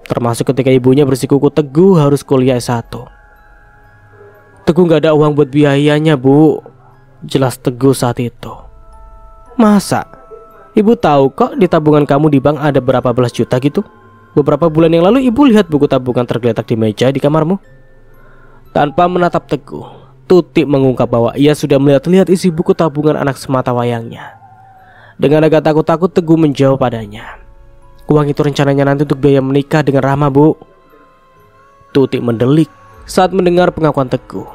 Termasuk ketika ibunya bersikuku Teguh harus kuliah S1. "Teguh nggak ada uang buat biayanya bu," jelas Teguh saat itu. "Masa? Ibu tahu kok di tabungan kamu di bank ada berapa belas juta gitu. Beberapa bulan yang lalu ibu lihat buku tabungan tergeletak di meja di kamarmu." Tanpa menatap Teguh, Tuti mengungkap bahwa ia sudah melihat-lihat isi buku tabungan anak semata wayangnya. Dengan agak takut-takut Teguh menjawab padanya, "Uang itu rencananya nanti untuk biaya menikah dengan Rahma bu." Tuti mendelik saat mendengar pengakuan Teguh.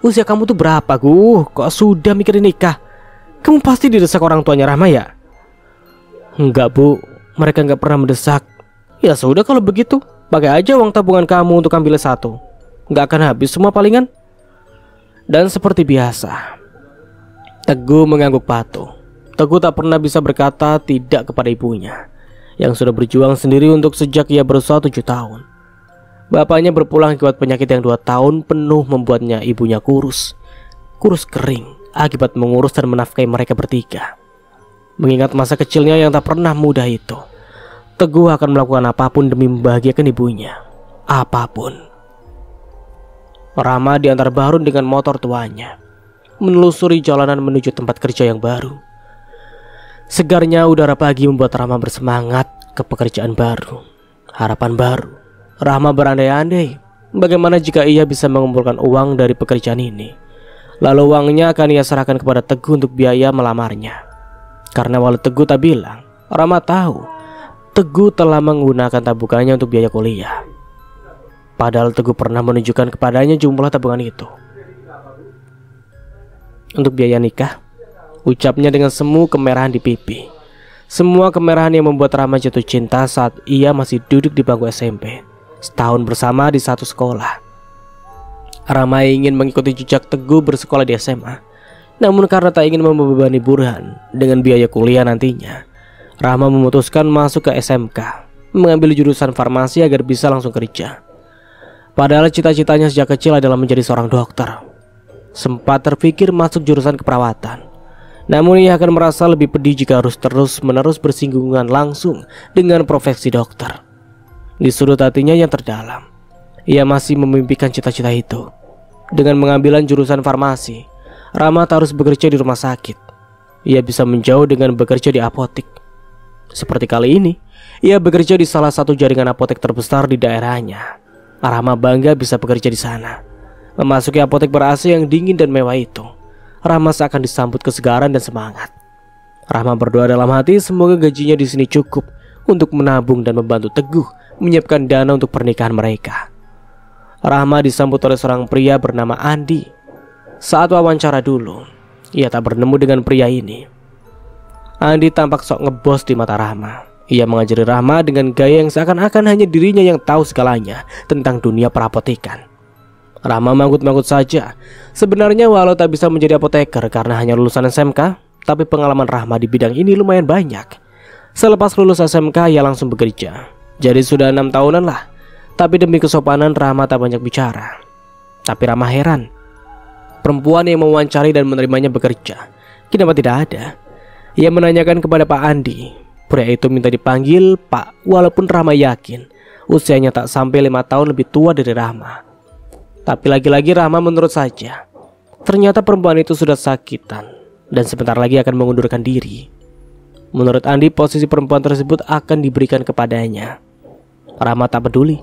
"Usia kamu tuh berapa Guh? Kok sudah mikirin nikah? Kamu pasti didesak orang tuanya Rahma ya?" "Enggak bu, mereka nggak pernah mendesak." "Ya sudah kalau begitu, pakai aja uang tabungan kamu untuk ambil S1. Nggak akan habis semua palingan." Dan seperti biasa, Teguh mengangguk patuh. Teguh tak pernah bisa berkata tidak kepada ibunya yang sudah berjuang sendiri untuk sejak ia berusia 7 tahun. Bapaknya berpulang akibat penyakit yang 2 tahun penuh membuatnya ibunya kurus kering akibat mengurus dan menafkahi mereka bertiga. Mengingat masa kecilnya yang tak pernah mudah itu, Teguh akan melakukan apapun demi membahagiakan ibunya. Apapun. Rahma diantar Bahrun dengan motor tuanya, menelusuri jalanan menuju tempat kerja yang baru. Segarnya udara pagi membuat Rahma bersemangat ke pekerjaan baru. Harapan baru. Rahma berandai-andai bagaimana jika ia bisa mengumpulkan uang dari pekerjaan ini. Lalu uangnya akan ia serahkan kepada Teguh untuk biaya melamarnya. Karena walau Teguh tak bilang, Rahma tahu Teguh telah menggunakan tabungannya untuk biaya kuliah. Padahal Teguh pernah menunjukkan kepadanya jumlah tabungan itu. "Untuk biaya nikah," ucapnya dengan semu kemerahan di pipi. Semua kemerahan yang membuat Rahma jatuh cinta saat ia masih duduk di bangku SMP. Setahun bersama di satu sekolah. Rahma ingin mengikuti jejak Teguh bersekolah di SMA. Namun karena tak ingin membebani Burhan dengan biaya kuliah nantinya, Rahma memutuskan masuk ke SMK, mengambil jurusan farmasi agar bisa langsung kerja. Padahal cita-citanya sejak kecil adalah menjadi seorang dokter. Sempat terpikir masuk jurusan keperawatan. Namun ia akan merasa lebih pedih jika harus terus-menerus bersinggungan langsung dengan profesi dokter. Di sudut hatinya yang terdalam, Ia masih memimpikan cita-cita itu. Dengan mengambilan jurusan farmasi, Rahmat harus bekerja di rumah sakit. Ia bisa menjauh dengan bekerja di apotek. Seperti kali ini, ia bekerja di salah satu jaringan apotek terbesar di daerahnya. Rahmat bangga bisa bekerja di sana. Memasuki apotek ber-AC yang dingin dan mewah itu, Rahmat seakan disambut kesegaran dan semangat. Rahmat berdoa dalam hati semoga gajinya di sini cukup untuk menabung dan membantu Teguh menyiapkan dana untuk pernikahan mereka. Rahmat disambut oleh seorang pria bernama Andi. Saat wawancara dulu, ia tak bertemu dengan pria ini. Andi tampak sok ngebos di mata Rahmat. Ia mengajari Rahmat dengan gaya yang seakan-akan hanya dirinya yang tahu segalanya tentang dunia perapotekan. Rahmat manggut-manggut saja. Sebenarnya walau tak bisa menjadi apoteker karena hanya lulusan SMK, tapi pengalaman Rahmat di bidang ini lumayan banyak. Selepas lulus SMK ia langsung bekerja. Jadi sudah 6 tahunan lah. Tapi demi kesopanan Rahmat tak banyak bicara. Tapi Rahmat heran, perempuan yang mewawancari dan menerimanya bekerja, kenapa tidak ada? Ia menanyakan kepada Pak Andi. Pria itu minta dipanggil Pak, walaupun Rahmat yakin usianya tak sampai 5 tahun lebih tua dari Rahmat. Tapi lagi-lagi Rahmat menurut saja. Ternyata perempuan itu sudah sakitan dan sebentar lagi akan mengundurkan diri. Menurut Andi, posisi perempuan tersebut akan diberikan kepadanya. Rahmat tak peduli.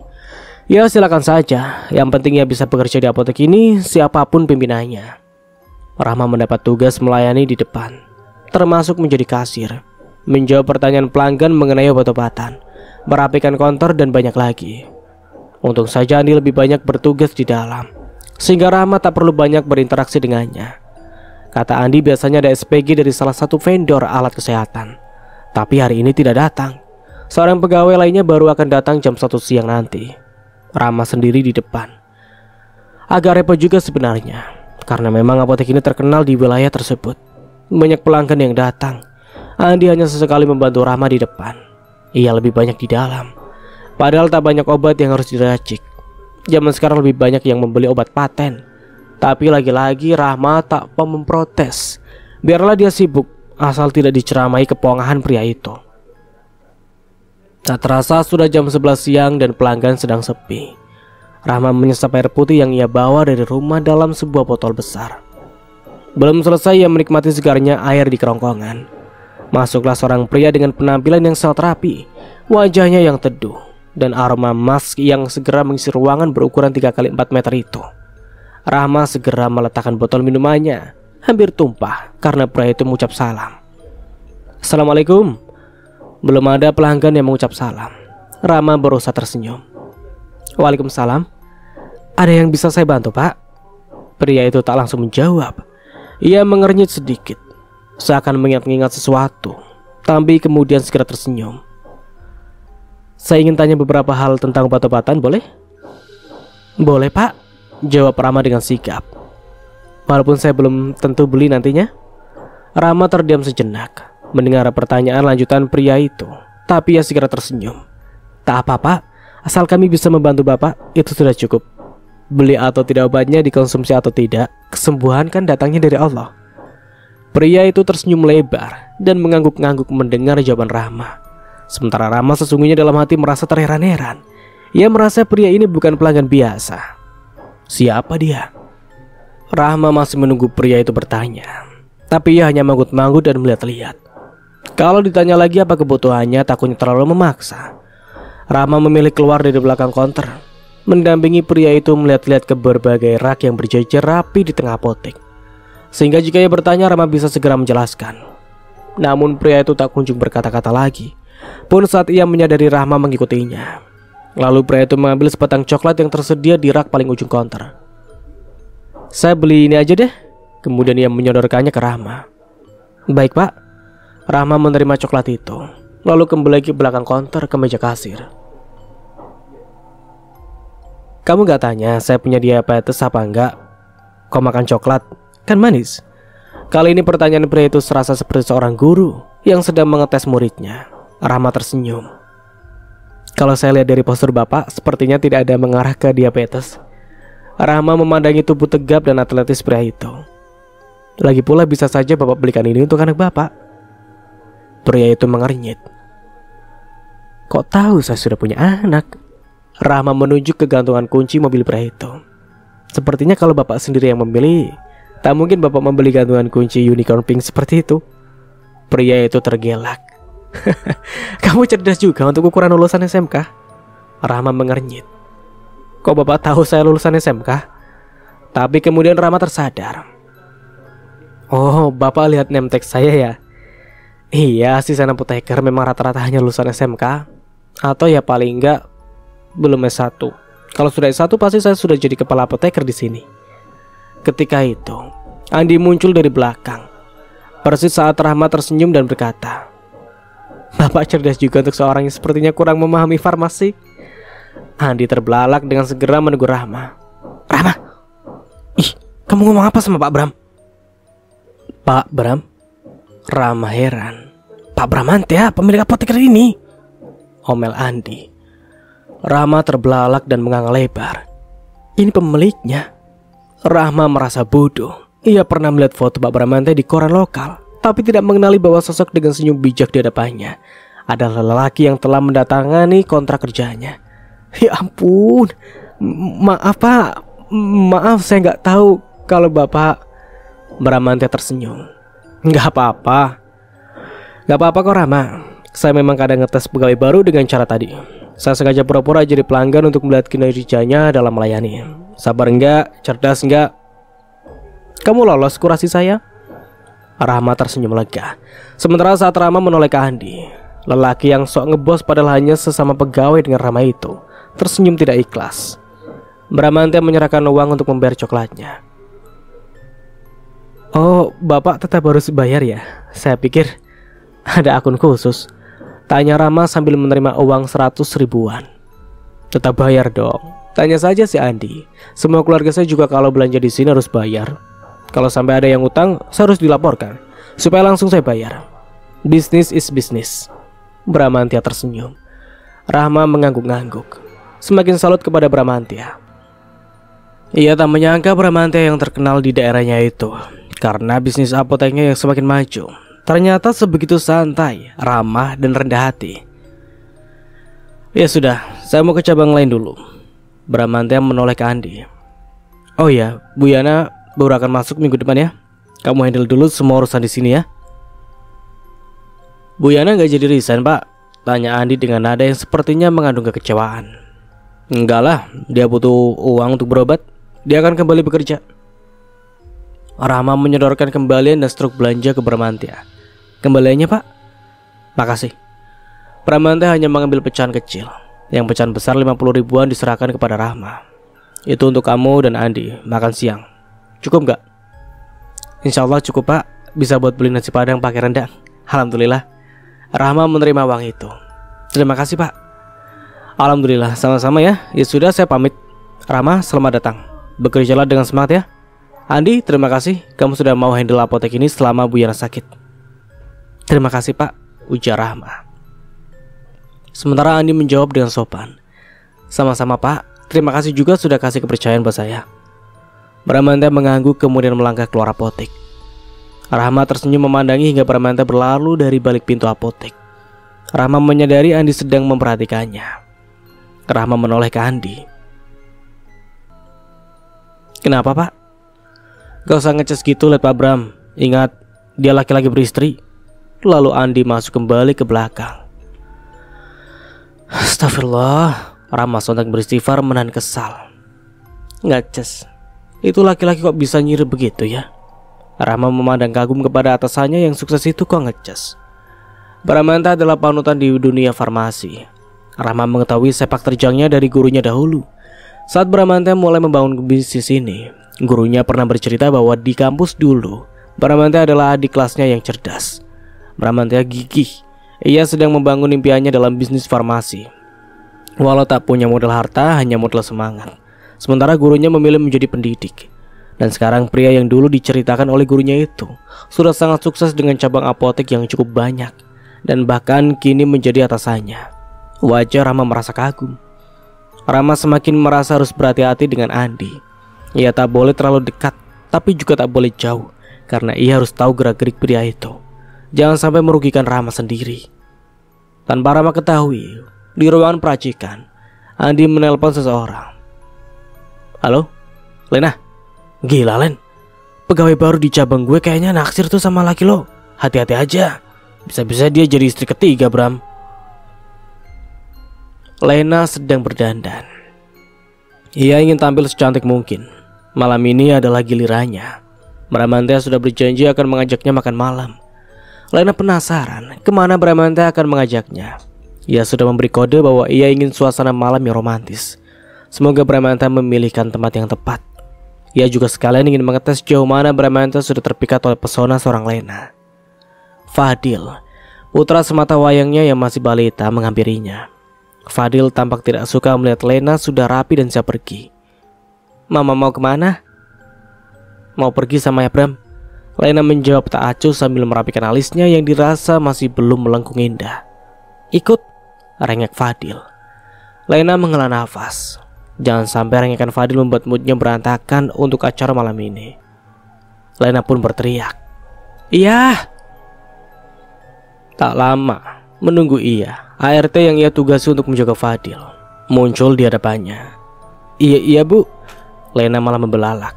Ya silakan saja, yang penting ia bisa bekerja di apotek ini siapapun pimpinannya. Rahmat mendapat tugas melayani di depan, termasuk menjadi kasir, menjawab pertanyaan pelanggan mengenai obat-obatan, merapikan konter dan banyak lagi. Untung saja Andi lebih banyak bertugas di dalam, sehingga Rahmat tak perlu banyak berinteraksi dengannya. Kata Andi biasanya ada SPG dari salah satu vendor alat kesehatan, tapi hari ini tidak datang. Seorang pegawai lainnya baru akan datang jam 1 siang nanti. Rahmat sendiri di depan. Agak repot juga sebenarnya, karena memang apotek ini terkenal di wilayah tersebut. Banyak pelanggan yang datang. Andi hanya sesekali membantu Rahmat di depan. Ia lebih banyak di dalam. Padahal tak banyak obat yang harus diracik. Zaman sekarang lebih banyak yang membeli obat paten. Tapi lagi-lagi Rahmat tak mau memprotes. Biarlah dia sibuk, asal tidak diceramai kepongahan pria itu. Tak terasa sudah jam 11 siang dan pelanggan sedang sepi. Rahmat menyesap air putih yang ia bawa dari rumah dalam sebuah botol besar. Belum selesai ia menikmati segarnya air di kerongkongan. Masuklah seorang pria dengan penampilan yang sangat rapi, wajahnya yang teduh, dan aroma mask yang segera mengisi ruangan berukuran 3 x 4 meter itu. Rahmat segera meletakkan botol minumannya, hampir tumpah karena pria itu mengucap salam. Assalamualaikum. Belum ada pelanggan yang mengucap salam. Rahmat berusaha tersenyum. Waalaikumsalam. Ada yang bisa saya bantu, Pak? Pria itu tak langsung menjawab. Ia mengernyit sedikit, seakan mengingat-ingat sesuatu, tapi kemudian segera tersenyum. Saya ingin tanya beberapa hal tentang obat-obatan, boleh? Boleh, Pak, jawab Rahmat dengan sigap. Walaupun saya belum tentu beli nantinya. Rahmat terdiam sejenak mendengar pertanyaan lanjutan pria itu, tapi ia segera tersenyum. Tak apa-apa, asal kami bisa membantu Bapak, itu sudah cukup. Beli atau tidak obatnya, dikonsumsi atau tidak, kesembuhan kan datangnya dari Allah. Pria itu tersenyum lebar dan mengangguk-ngangguk mendengar jawaban Rahmat. Sementara Rahmat sesungguhnya dalam hati merasa terheran-heran. Ia merasa pria ini bukan pelanggan biasa. Siapa dia? Rahmat masih menunggu pria itu bertanya, tapi ia hanya manggut-manggut dan melihat-lihat. Kalau ditanya lagi apa kebutuhannya, takutnya terlalu memaksa. Rahmat memilih keluar dari belakang konter, mendampingi pria itu melihat-lihat ke berbagai rak yang berjejer rapi di tengah apotek, sehingga jika ia bertanya Rahmat bisa segera menjelaskan. Namun pria itu tak kunjung berkata-kata lagi, pun saat ia menyadari Rahmat mengikutinya. Lalu pria itu mengambil sebatang coklat yang tersedia di rak paling ujung konter. Saya beli ini aja deh. Kemudian ia menyodorkannya ke Rahmat. Baik, Pak. Rahmat menerima coklat itu, lalu kembali ke belakang konter ke meja kasir. Kamu gak tanya saya punya diabetes apa enggak? Kau makan coklat, kan manis? Kali ini pertanyaan pria itu serasa seperti seorang guru yang sedang mengetes muridnya. Rahmat tersenyum. Kalau saya lihat dari postur Bapak, sepertinya tidak ada mengarah ke diabetes. Rahmat memandangi tubuh tegap dan atletis pria itu. Lagi pula bisa saja Bapak belikan ini untuk anak Bapak. Pria itu mengernyit. Kok tahu saya sudah punya anak? Rahma menunjuk ke gantungan kunci mobil pria itu. Sepertinya kalau bapak sendiri yang memilih, tak mungkin bapak membeli gantungan kunci unicorn pink seperti itu. Pria itu tergelak. Kamu cerdas juga untuk ukuran lulusan SMK. Rahma mengernyit. Kok bapak tahu saya lulusan SMK? Tapi kemudian Rahma tersadar. Oh, bapak lihat name tag saya ya? Iya, asisten apoteker memang rata-rata hanya lulusan SMK. Atau ya paling enggak belum S1. Kalau sudah S1 pasti saya sudah jadi kepala apoteker di sini. Ketika itu, Andi muncul dari belakang. Persis saat Rahma tersenyum dan berkata, Bapak cerdas juga untuk seorang yang sepertinya kurang memahami farmasi. Andi terbelalak dengan segera menegur Rahma. Rahma, ih, kamu ngomong apa sama Pak Bram? Pak Bram? Rahma heran. Pak Bramantia, pemilik apoteker ini, omel Andi. Rahma terbelalak dan menganga lebar. Ini pemiliknya. Rahma merasa bodoh. Ia pernah melihat foto Pak Bramantia di koran lokal, tapi tidak mengenali bahwa sosok dengan senyum bijak di hadapannya adalah lelaki yang telah mendatangani kontrak kerjanya. Ya ampun, maaf Pak, maaf saya nggak tahu kalau Bapak. Bramantia tersenyum. Nggak apa-apa, nggak apa-apa kok Rahma. Saya memang kadang ngetes pegawai baru dengan cara tadi. Saya sengaja pura-pura jadi pelanggan untuk melihat kinerjanya dalam melayani. Sabar enggak, cerdas enggak. Kamu lolos kurasi saya? Rahma tersenyum lega. Sementara saat Rahma menoleh ke Andi, lelaki yang sok ngebos padahal hanya sesama pegawai dengan Rahma itu tersenyum tidak ikhlas. Bramantia menyerahkan uang untuk membayar coklatnya. Oh, Bapak tetap harus bayar ya? Saya pikir ada akun khusus, tanya Rahma sambil menerima uang 100 ribuan. Tetap bayar dong. Tanya saja si Andi. Semua keluarga saya juga kalau belanja di sini harus bayar. Kalau sampai ada yang utang, saya harus dilaporkan supaya langsung saya bayar. Business is business. Bramantia tersenyum. Rahma mengangguk-angguk. Semakin salut kepada Bramantia. Ia tak menyangka Bramantia yang terkenal di daerahnya itu, karena bisnis apoteknya yang semakin maju, ternyata sebegitu santai, ramah, dan rendah hati. Ya sudah, saya mau ke cabang lain dulu. Bramantia menoleh ke Andi. Oh ya, Bu Yana baru akan masuk minggu depan ya. Kamu handle dulu semua urusan di sini ya. Bu Yana nggak jadi resign Pak? Tanya Andi dengan nada yang sepertinya mengandung kekecewaan. Enggak lah, dia butuh uang untuk berobat. Dia akan kembali bekerja. Rahma menyodorkan kembalian dan struk belanja ke Bramantia. Kembaliannya Pak? Makasih. Bramantia hanya mengambil pecahan kecil. Yang pecahan besar 50 ribuan diserahkan kepada Rahma. Itu untuk kamu dan Andi makan siang. Cukup nggak? Insya Allah cukup Pak. Bisa buat beli nasi padang pakai rendang. Alhamdulillah. Rahma menerima uang itu. Terima kasih Pak. Alhamdulillah, sama-sama ya. Ya sudah, saya pamit. Rahma, selamat datang. Bekerjalah dengan semangat ya. Andi, terima kasih. Kamu sudah mau handle apotek ini selama Bu Yana sakit. Terima kasih Pak, ujar Rahma. Sementara Andi menjawab dengan sopan. Sama-sama Pak. Terima kasih juga sudah kasih kepercayaan buat saya. Bramantia mengangguk kemudian melangkah keluar apotek. Rahma tersenyum memandangi hingga Bramantia berlalu dari balik pintu apotek. Rahma menyadari Andi sedang memperhatikannya. Rahma menoleh ke Andi. Kenapa Pak? Gak usah ngeces gitu, lihat Pak Bram. Ingat, dia laki-laki beristri. Lalu Andi masuk kembali ke belakang. Astagfirullah. Rahma sontak beristighfar menahan kesal. Ngeces, itu laki-laki kok bisa nyirip begitu ya? Rahma memandang kagum kepada atasannya yang sukses itu kok ngeces. Bramantia adalah panutan di dunia farmasi. Rahma mengetahui sepak terjangnya dari gurunya dahulu. Saat Bramantia mulai membangun bisnis ini, gurunya pernah bercerita bahwa di kampus dulu, Bramantia adalah adik kelasnya yang cerdas. Bramantia gigih. Ia sedang membangun impiannya dalam bisnis farmasi. Walau tak punya modal harta, hanya modal semangat. Sementara gurunya memilih menjadi pendidik. Dan sekarang pria yang dulu diceritakan oleh gurunya itu sudah sangat sukses dengan cabang apotek yang cukup banyak. Dan bahkan kini menjadi atasannya. Wajah Rahma merasa kagum. Rahma semakin merasa harus berhati-hati dengan Andi. Ia tak boleh terlalu dekat, tapi juga tak boleh jauh, karena ia harus tahu gerak-gerik pria itu. Jangan sampai merugikan Rahma sendiri. Tanpa Rahma ketahui, di ruangan peracikan, Andi menelpon seseorang. Halo, Lena? Gila, Len. Pegawai baru di cabang gue kayaknya naksir tuh sama laki lo. Hati-hati aja. Bisa-bisa dia jadi istri ketiga, Bram. Lena sedang berdandan. Ia ingin tampil secantik mungkin. Malam ini adalah gilirannya. Bramantya sudah berjanji akan mengajaknya makan malam. Lena penasaran kemana Bramantya akan mengajaknya. Ia sudah memberi kode bahwa ia ingin suasana malam yang romantis. Semoga Bramantya memilihkan tempat yang tepat. Ia juga sekalian ingin mengetes jauh mana Bramantya sudah terpikat oleh pesona seorang Lena. Fadil, putra semata wayangnya yang masih balita, menghampirinya. Fadil tampak tidak suka melihat Lena sudah rapi dan siap pergi. Mama mau kemana? Mau pergi sama ya, Bram. Lena menjawab tak acuh sambil merapikan alisnya yang dirasa masih belum melengkung indah. Ikut, rengek Fadil. Lena menghela nafas. Jangan sampai rengekan Fadil membuat moodnya berantakan untuk acara malam ini. Lena pun berteriak. Iya. Tak lama menunggu ia, ART yang ia tugasi untuk menjaga Fadil muncul di hadapannya. Iya bu. Lena malah membelalak.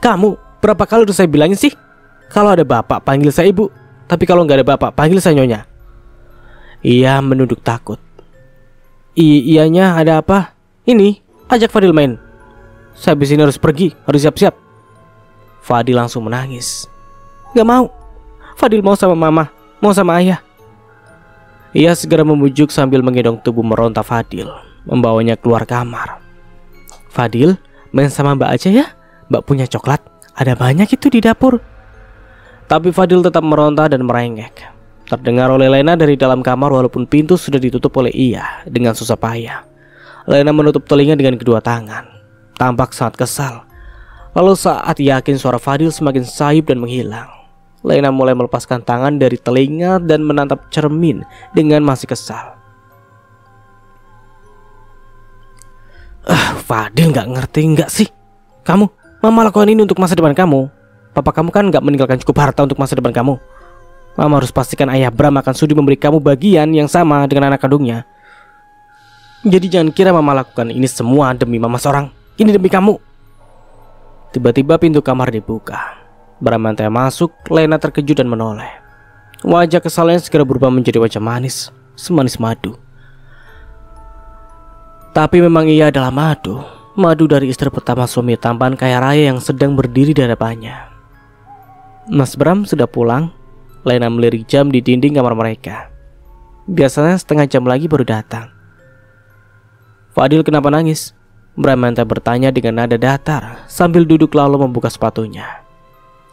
Kamu berapa kali udah saya bilangin sih? Kalau ada bapak panggil saya ibu, tapi kalau nggak ada bapak panggil saya nyonya. Ia menunduk takut. Iyanya ada apa? Ini, ajak Fadil main. Saya habis ini harus pergi, harus siap-siap. Fadil langsung menangis. Gak mau. Fadil mau sama mama, mau sama ayah. Ia segera membujuk sambil menggendong tubuh meronta Fadil, membawanya keluar kamar. Fadil, main sama mbak aja ya. Mbak punya coklat, ada banyak itu di dapur. Tapi Fadil tetap meronta dan merengek. Terdengar oleh Lena dari dalam kamar walaupun pintu sudah ditutup oleh ia dengan susah payah. Lena menutup telinga dengan kedua tangan, tampak sangat kesal. Lalu saat yakin suara Fadil semakin sayup dan menghilang, Lena mulai melepaskan tangan dari telinga dan menatap cermin dengan masih kesal. Fadil gak ngerti gak sih? Kamu, mama lakukan ini untuk masa depan kamu. Papa kamu kan gak meninggalkan cukup harta untuk masa depan kamu. Mama harus pastikan ayah Bram akan sudi memberi kamu bagian yang sama dengan anak kandungnya. Jadi jangan kira mama lakukan ini semua demi mama seorang. Ini demi kamu. Tiba-tiba pintu kamar dibuka. Bramantya masuk. Lena terkejut dan menoleh. Wajah kesalnya segera berubah menjadi wajah manis, semanis madu. Tapi memang ia adalah madu. Madu dari istri pertama suami tampan kaya raya yang sedang berdiri di hadapannya. Mas Bram sudah pulang. Lena melirik jam di dinding kamar mereka. Biasanya setengah jam lagi baru datang. Fadil kenapa nangis? Bramantya bertanya dengan nada datar sambil duduk lalu membuka sepatunya.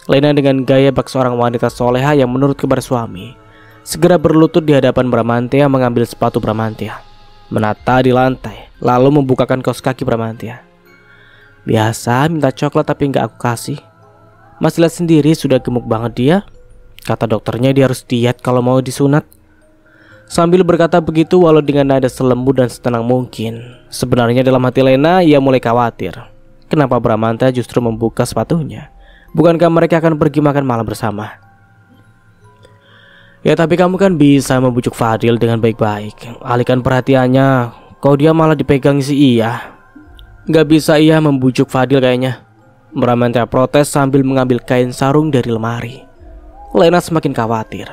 Lena dengan gaya bak seorang wanita soleha yang menurut kabar suami segera berlutut di hadapan Bramantya mengambil sepatu Bramantya, menata di lantai lalu membukakan kaos kaki Bramantya. Biasa minta coklat tapi nggak aku kasih. Mas lihat sendiri sudah gemuk banget dia. Kata dokternya dia harus diet kalau mau disunat. Sambil berkata begitu walau dengan nada selembut dan setenang mungkin, sebenarnya dalam hati Lena ia mulai khawatir. Kenapa Bramantya justru membuka sepatunya? Bukankah mereka akan pergi makan malam bersama? Ya tapi kamu kan bisa membujuk Fadil dengan baik-baik. Alihkan perhatiannya. Kau dia malah dipegang si iya. Gak bisa ia membujuk Fadil kayaknya. Bramantya protes sambil mengambil kain sarung dari lemari. Lena semakin khawatir.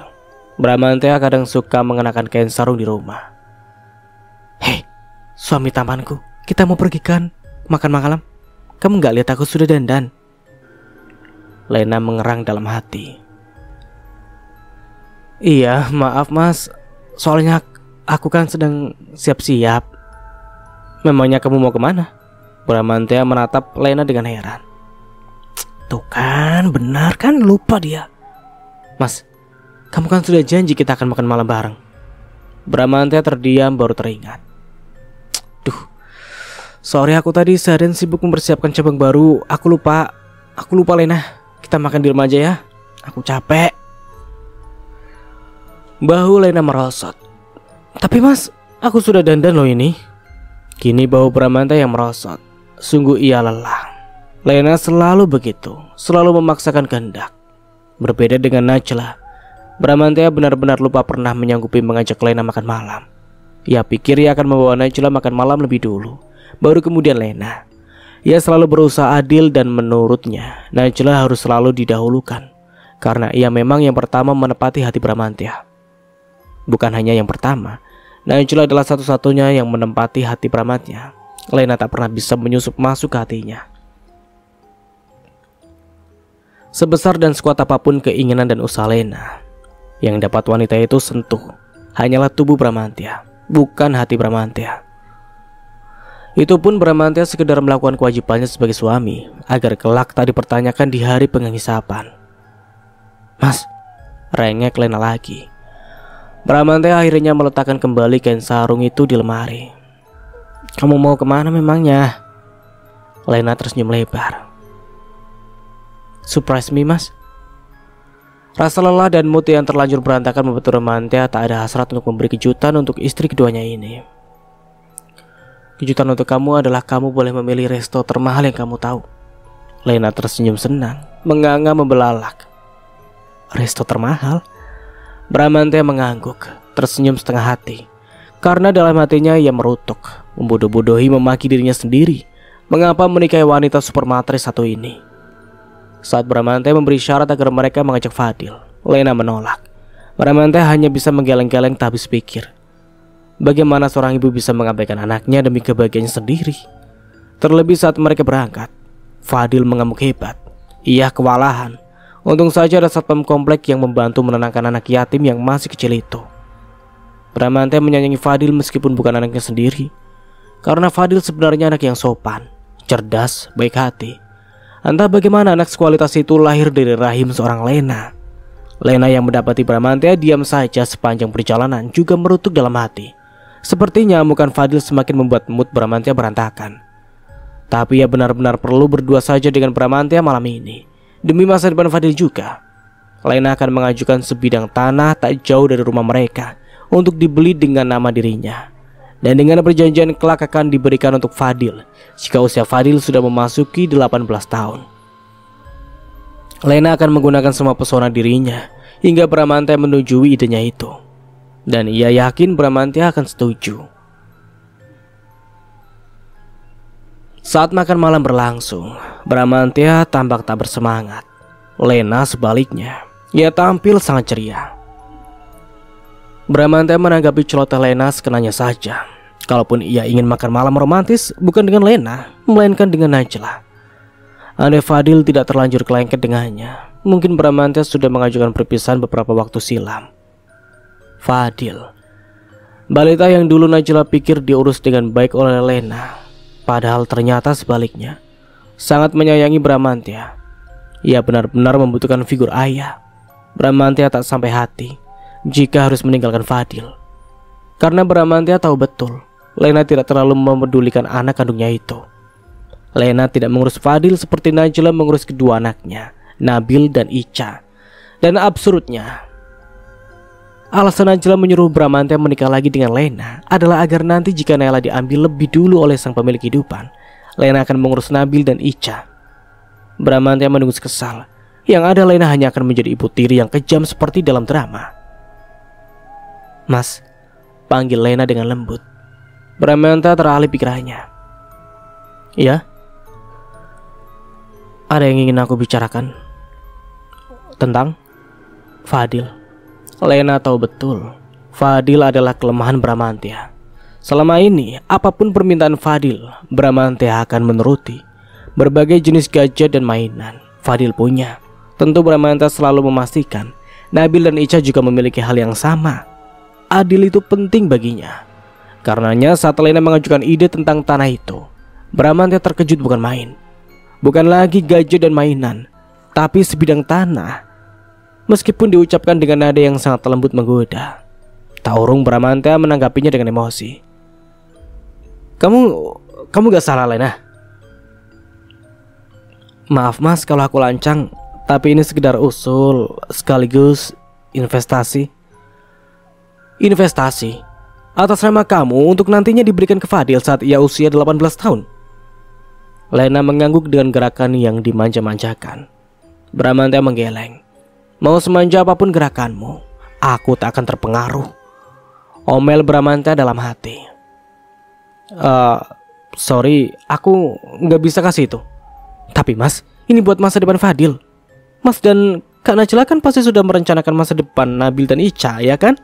Bramantya kadang suka mengenakan kain sarung di rumah. Hei, suami tampanku, kita mau pergi kan makan malam? Kamu gak lihat aku sudah dandan? Lena mengerang dalam hati. Iya, maaf mas. Soalnya aku kan sedang siap-siap. Memangnya kamu mau kemana? Bramantya menatap Lena dengan heran. Tuh kan, benar kan, lupa dia. Mas, kamu kan sudah janji kita akan makan malam bareng. Bramantya terdiam baru teringat. Duh, sorry aku tadi seharian sibuk mempersiapkan cabang baru. Aku lupa Lena. Kita makan di rumah aja ya. Aku capek. Bahu Lena merosot. Tapi mas, aku sudah dandan loh ini. Kini bahu Bramantya yang merosot. Sungguh ia lelah. Lena selalu begitu, selalu memaksakan kehendak. Berbeda dengan Najla, Bramantya benar-benar lupa pernah menyanggupi mengajak Lena makan malam. Ia pikir ia akan membawa Najla makan malam lebih dulu, baru kemudian Lena. Ia selalu berusaha adil dan menurutnya Najla harus selalu didahulukan, karena ia memang yang pertama menepati hati Bramantya. Bukan hanya yang pertama, Najla adalah satu-satunya yang menempati hati Bramantya. Lena tak pernah bisa menyusup masuk ke hatinya. Sebesar dan sekuat apapun keinginan dan usaha Lena, yang dapat wanita itu sentuh hanyalah tubuh Bramantya, bukan hati Bramantya. Itu pun Bramantya sekedar melakukan kewajibannya sebagai suami, agar kelak tak dipertanyakan di hari penghisapan. Mas, rengek Lena lagi. Bramantya akhirnya meletakkan kembali kain sarung itu di lemari. Kamu mau kemana memangnya? Lena tersenyum lebar. Surprise me, Mas. Rasa lelah dan mood yang terlanjur berantakan membuat Bramantya tak ada hasrat untuk memberi kejutan untuk istri keduanya ini. Kejutan untuk kamu adalah kamu boleh memilih resto termahal yang kamu tahu. Lena tersenyum senang, menganga membelalak. Resto termahal? Bramantya mengangguk, tersenyum setengah hati. Karena dalam hatinya ia merutuk, membodoh-bodohi memaki dirinya sendiri. Mengapa menikahi wanita supermatris satu ini? Saat Bramantya memberi syarat agar mereka mengajak Fadil, Lena menolak. Bramantya hanya bisa menggeleng-geleng tak habis pikir. Bagaimana seorang ibu bisa mengabaikan anaknya demi kebahagiaannya sendiri? Terlebih saat mereka berangkat, Fadil mengamuk hebat. Ia kewalahan. Untung saja ada satpam komplek yang membantu menenangkan anak yatim yang masih kecil itu. Bramantya menyayangi Fadil meskipun bukan anaknya sendiri, karena Fadil sebenarnya anak yang sopan, cerdas, baik hati. Entah bagaimana anak sekualitas itu lahir dari rahim seorang Lena. Lena yang mendapati Bramantya diam saja sepanjang perjalanan juga merutuk dalam hati. Sepertinya amukan Fadil semakin membuat mood Bramantya berantakan. Tapi ia benar-benar perlu berdua saja dengan Bramantya malam ini, demi masa depan Fadil juga. Lena akan mengajukan sebidang tanah tak jauh dari rumah mereka untuk dibeli dengan nama dirinya, dan dengan perjanjian kelak akan diberikan untuk Fadil jika usia Fadil sudah memasuki 18 tahun. Lena akan menggunakan semua pesona dirinya hingga Bramantya menyetujui idenya itu, dan ia yakin Bramantya akan setuju. Saat makan malam berlangsung, Bramantya tampak tak bersemangat. Lena sebaliknya, ia tampil sangat ceria. Bramantya menanggapi celoteh Lena sekenanya saja. Kalaupun ia ingin makan malam romantis, bukan dengan Lena, melainkan dengan Najla. Andai Fadil tidak terlanjur kelengket dengannya, mungkin Bramantya sudah mengajukan perpisahan beberapa waktu silam. Fadil, balita yang dulu Najla pikir diurus dengan baik oleh Lena, padahal ternyata sebaliknya, sangat menyayangi Bramantya. Ia benar-benar membutuhkan figur ayah. Bramantya tak sampai hati jika harus meninggalkan Fadil, karena Bramantya tahu betul Lena tidak terlalu memedulikan anak kandungnya itu. Lena tidak mengurus Fadil seperti Najla mengurus kedua anaknya, Nabil dan Ica. Dan absurdnya, alasan Najla menyuruh Bramantya menikah lagi dengan Lena adalah agar nanti jika Nela diambil lebih dulu oleh sang pemilik kehidupan, Lena akan mengurus Nabil dan Ica. Bramantya menunggu kesal. Yang ada Lena hanya akan menjadi ibu tiri yang kejam seperti dalam drama. Mas, panggil Lena dengan lembut. Bramantya teralih pikirannya. Ya? Ada yang ingin aku bicarakan tentang Fadil. Lena tahu betul Fadil adalah kelemahan Bramantya. Selama ini apapun permintaan Fadil, Bramantya akan menuruti. Berbagai jenis gadget dan mainan Fadil punya. Tentu Bramantya selalu memastikan Nabil dan Ica juga memiliki hal yang sama. Adil itu penting baginya. Karenanya saat Lena mengajukan ide tentang tanah itu, Bramantya terkejut bukan main. Bukan lagi gadget dan mainan, tapi sebidang tanah. Meskipun diucapkan dengan nada yang sangat lembut menggoda, tak urung Bramantya menanggapinya dengan emosi. Kamu gak salah Lena. Maaf mas kalau aku lancang, tapi ini sekedar usul sekaligus investasi. Investasi atas nama kamu untuk nantinya diberikan ke Fadil saat ia usia 18 tahun. Lena mengangguk dengan gerakan yang dimanja-manjakan. Bramantya menggeleng. Mau semanja apapun gerakanmu, aku tak akan terpengaruh. Omel Bramantya dalam hati. Sorry, aku nggak bisa kasih itu. Tapi mas, ini buat masa depan Fadil. Mas dan Kak Najla kan pasti sudah merencanakan masa depan Nabil dan Ica, ya kan?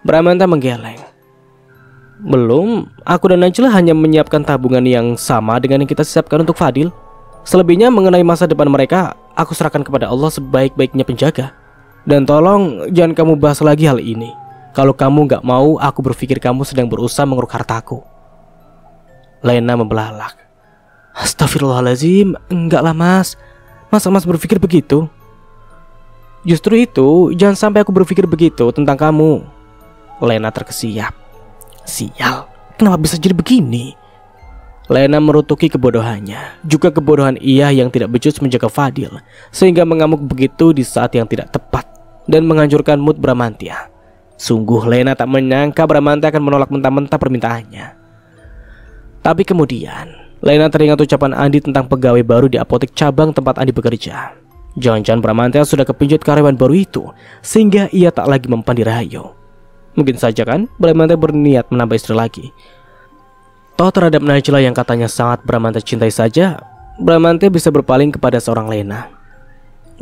Bramantya menggeleng. Belum, aku dan Najla hanya menyiapkan tabungan yang sama dengan yang kita siapkan untuk Fadil. Selebihnya mengenai masa depan mereka, aku serahkan kepada Allah sebaik-baiknya penjaga. Dan tolong jangan kamu bahas lagi hal ini. Kalau kamu gak mau, aku berpikir kamu sedang berusaha mengeruk hartaku. Lena membelalak. Astagfirullahaladzim, enggak lah mas. Masa mas berpikir begitu? Justru itu, jangan sampai aku berpikir begitu tentang kamu. Lena terkesiap. Sial, kenapa bisa jadi begini? Lena merutuki kebodohannya, juga kebodohan ia yang tidak becus menjaga Fadil, sehingga mengamuk begitu di saat yang tidak tepat dan menghancurkan mood Bramantya. Sungguh Lena tak menyangka Bramantya akan menolak mentah-mentah permintaannya. Tapi kemudian Lena teringat ucapan Andi tentang pegawai baru di apotek cabang tempat Andi bekerja. Jangan-jangan Bramantya sudah kepincut karyawan baru itu, sehingga ia tak lagi mempan dirayu. Mungkin saja kan Bramantya berniat menambah istri lagi. Toh terhadap Najla yang katanya sangat Bramantya cintai saja, Bramantya bisa berpaling kepada seorang Lena.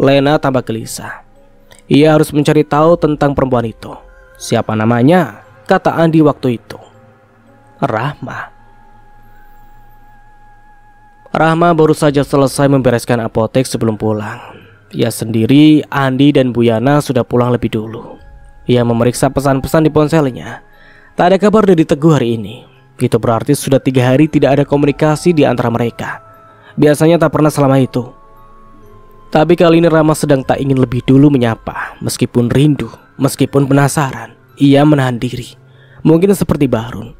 Lena tambah gelisah. Ia harus mencari tahu tentang perempuan itu. Siapa namanya? Kata Andi waktu itu. Rahma. Rahma baru saja selesai membereskan apotek sebelum pulang. Ia sendiri, Andi dan Bu Yana sudah pulang lebih dulu. Ia memeriksa pesan-pesan di ponselnya. Tak ada kabar dari Teguh hari ini. Itu berarti sudah 3 hari tidak ada komunikasi di antara mereka. Biasanya tak pernah selama itu. Tapi kali ini Rahma sedang tak ingin lebih dulu menyapa. Meskipun rindu, meskipun penasaran, ia menahan diri. Mungkin seperti Bahrun.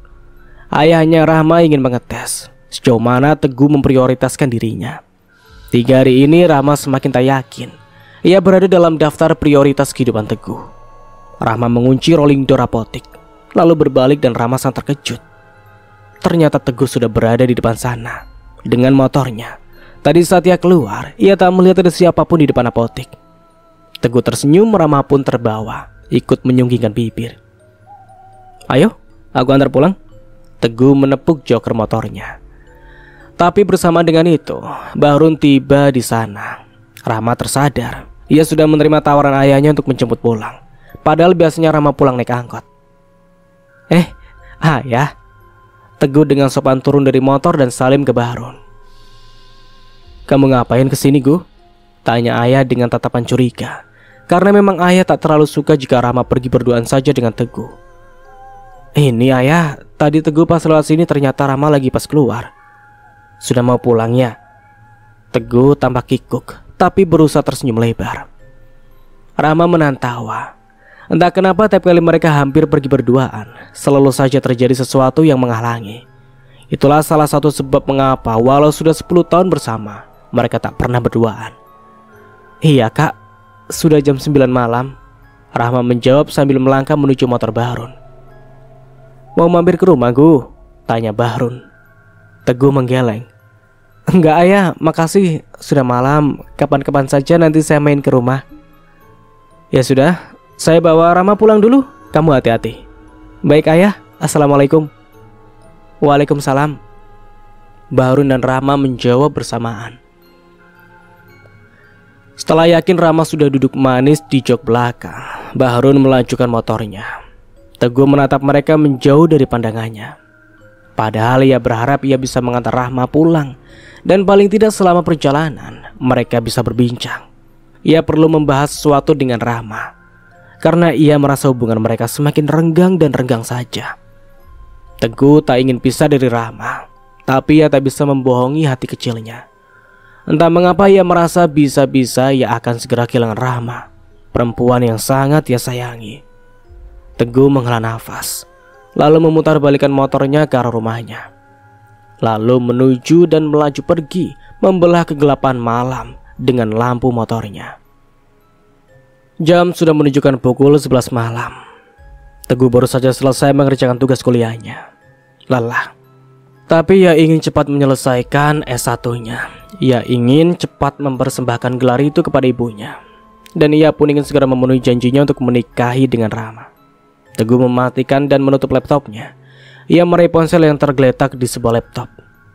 Ayahnya Rahma ingin mengetes sejauh mana Teguh memprioritaskan dirinya. 3 hari ini Rahma semakin tak yakin ia berada dalam daftar prioritas kehidupan Teguh. Rahma mengunci rolling door apotek, lalu berbalik dan Rahma sangat terkejut. Ternyata Teguh sudah berada di depan sana dengan motornya. Tadi saat ia keluar, ia tak melihat ada siapapun di depan apotek. Teguh tersenyum, Rahma pun terbawa, ikut menyunggingkan bibir. Ayo, aku antar pulang. Teguh menepuk joker motornya. Tapi bersama dengan itu, Bahrun tiba di sana. Rahma tersadar, ia sudah menerima tawaran ayahnya untuk menjemput pulang. Padahal biasanya Rahma pulang naik angkot. Ayah. Teguh dengan sopan turun dari motor dan salim ke Bahrun. Kamu ngapain kesini, Gu? Tanya ayah dengan tatapan curiga. Karena memang ayah tak terlalu suka jika Rahma pergi berduaan saja dengan Teguh. Ini ayah, tadi Teguh pas lewat sini ternyata Rahma lagi pas keluar. Sudah mau pulang ya? Teguh tampak kikuk, tapi berusaha tersenyum lebar. Rahma menahan tawa. Entah kenapa tiap kali mereka hampir pergi berduaan, selalu saja terjadi sesuatu yang menghalangi. Itulah salah satu sebab mengapa walau sudah 10 tahun bersama, mereka tak pernah berduaan. Iya kak, sudah jam 9 malam. Rahma menjawab sambil melangkah menuju motor Bahrun. Mau mampir ke rumah, Gu? Tanya Bahrun. Teguh menggeleng. Enggak ayah, makasih, sudah malam. Kapan-kapan saja nanti saya main ke rumah. Ya sudah, saya bawa Rahma pulang dulu. Kamu hati-hati. Baik ayah, assalamualaikum. Waalaikumsalam. Bahrun dan Rahma menjawab bersamaan. Setelah yakin Rahma sudah duduk manis di jok belakang, Bahrun melanjutkan motornya. Teguh menatap mereka menjauh dari pandangannya. Padahal ia berharap ia bisa mengantar Rahma pulang, dan paling tidak selama perjalanan mereka bisa berbincang. Ia perlu membahas sesuatu dengan Rahma, karena ia merasa hubungan mereka semakin renggang dan renggang saja. Teguh tak ingin pisah dari Rahma, tapi ia tak bisa membohongi hati kecilnya. Entah mengapa ia merasa bisa-bisa ia akan segera kehilangan Rahma, perempuan yang sangat ia sayangi. Teguh menghela nafas, lalu memutar balikan motornya ke arah rumahnya, lalu menuju dan melaju pergi membelah kegelapan malam dengan lampu motornya. Jam sudah menunjukkan pukul 11 malam. Teguh baru saja selesai mengerjakan tugas kuliahnya. Lelah, tapi ia ingin cepat menyelesaikan S1-nya. Ia ingin cepat mempersembahkan gelar itu kepada ibunya, dan ia pun ingin segera memenuhi janjinya untuk menikahi dengan Rahma. Teguh mematikan dan menutup laptopnya. Ia meraih ponsel yang tergeletak di sebuah laptop,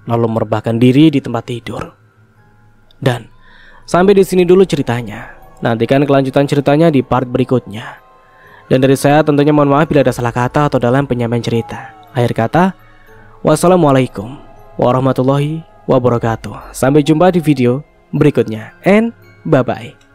lalu merebahkan diri di tempat tidur. Dan sampai di sini dulu ceritanya. Nantikan kelanjutan ceritanya di part berikutnya. Dan dari saya tentunya mohon maaf bila ada salah kata atau dalam penyampaian cerita. Akhir kata, wassalamualaikum warahmatullahi wabarakatuh. Sampai jumpa di video berikutnya, and bye bye.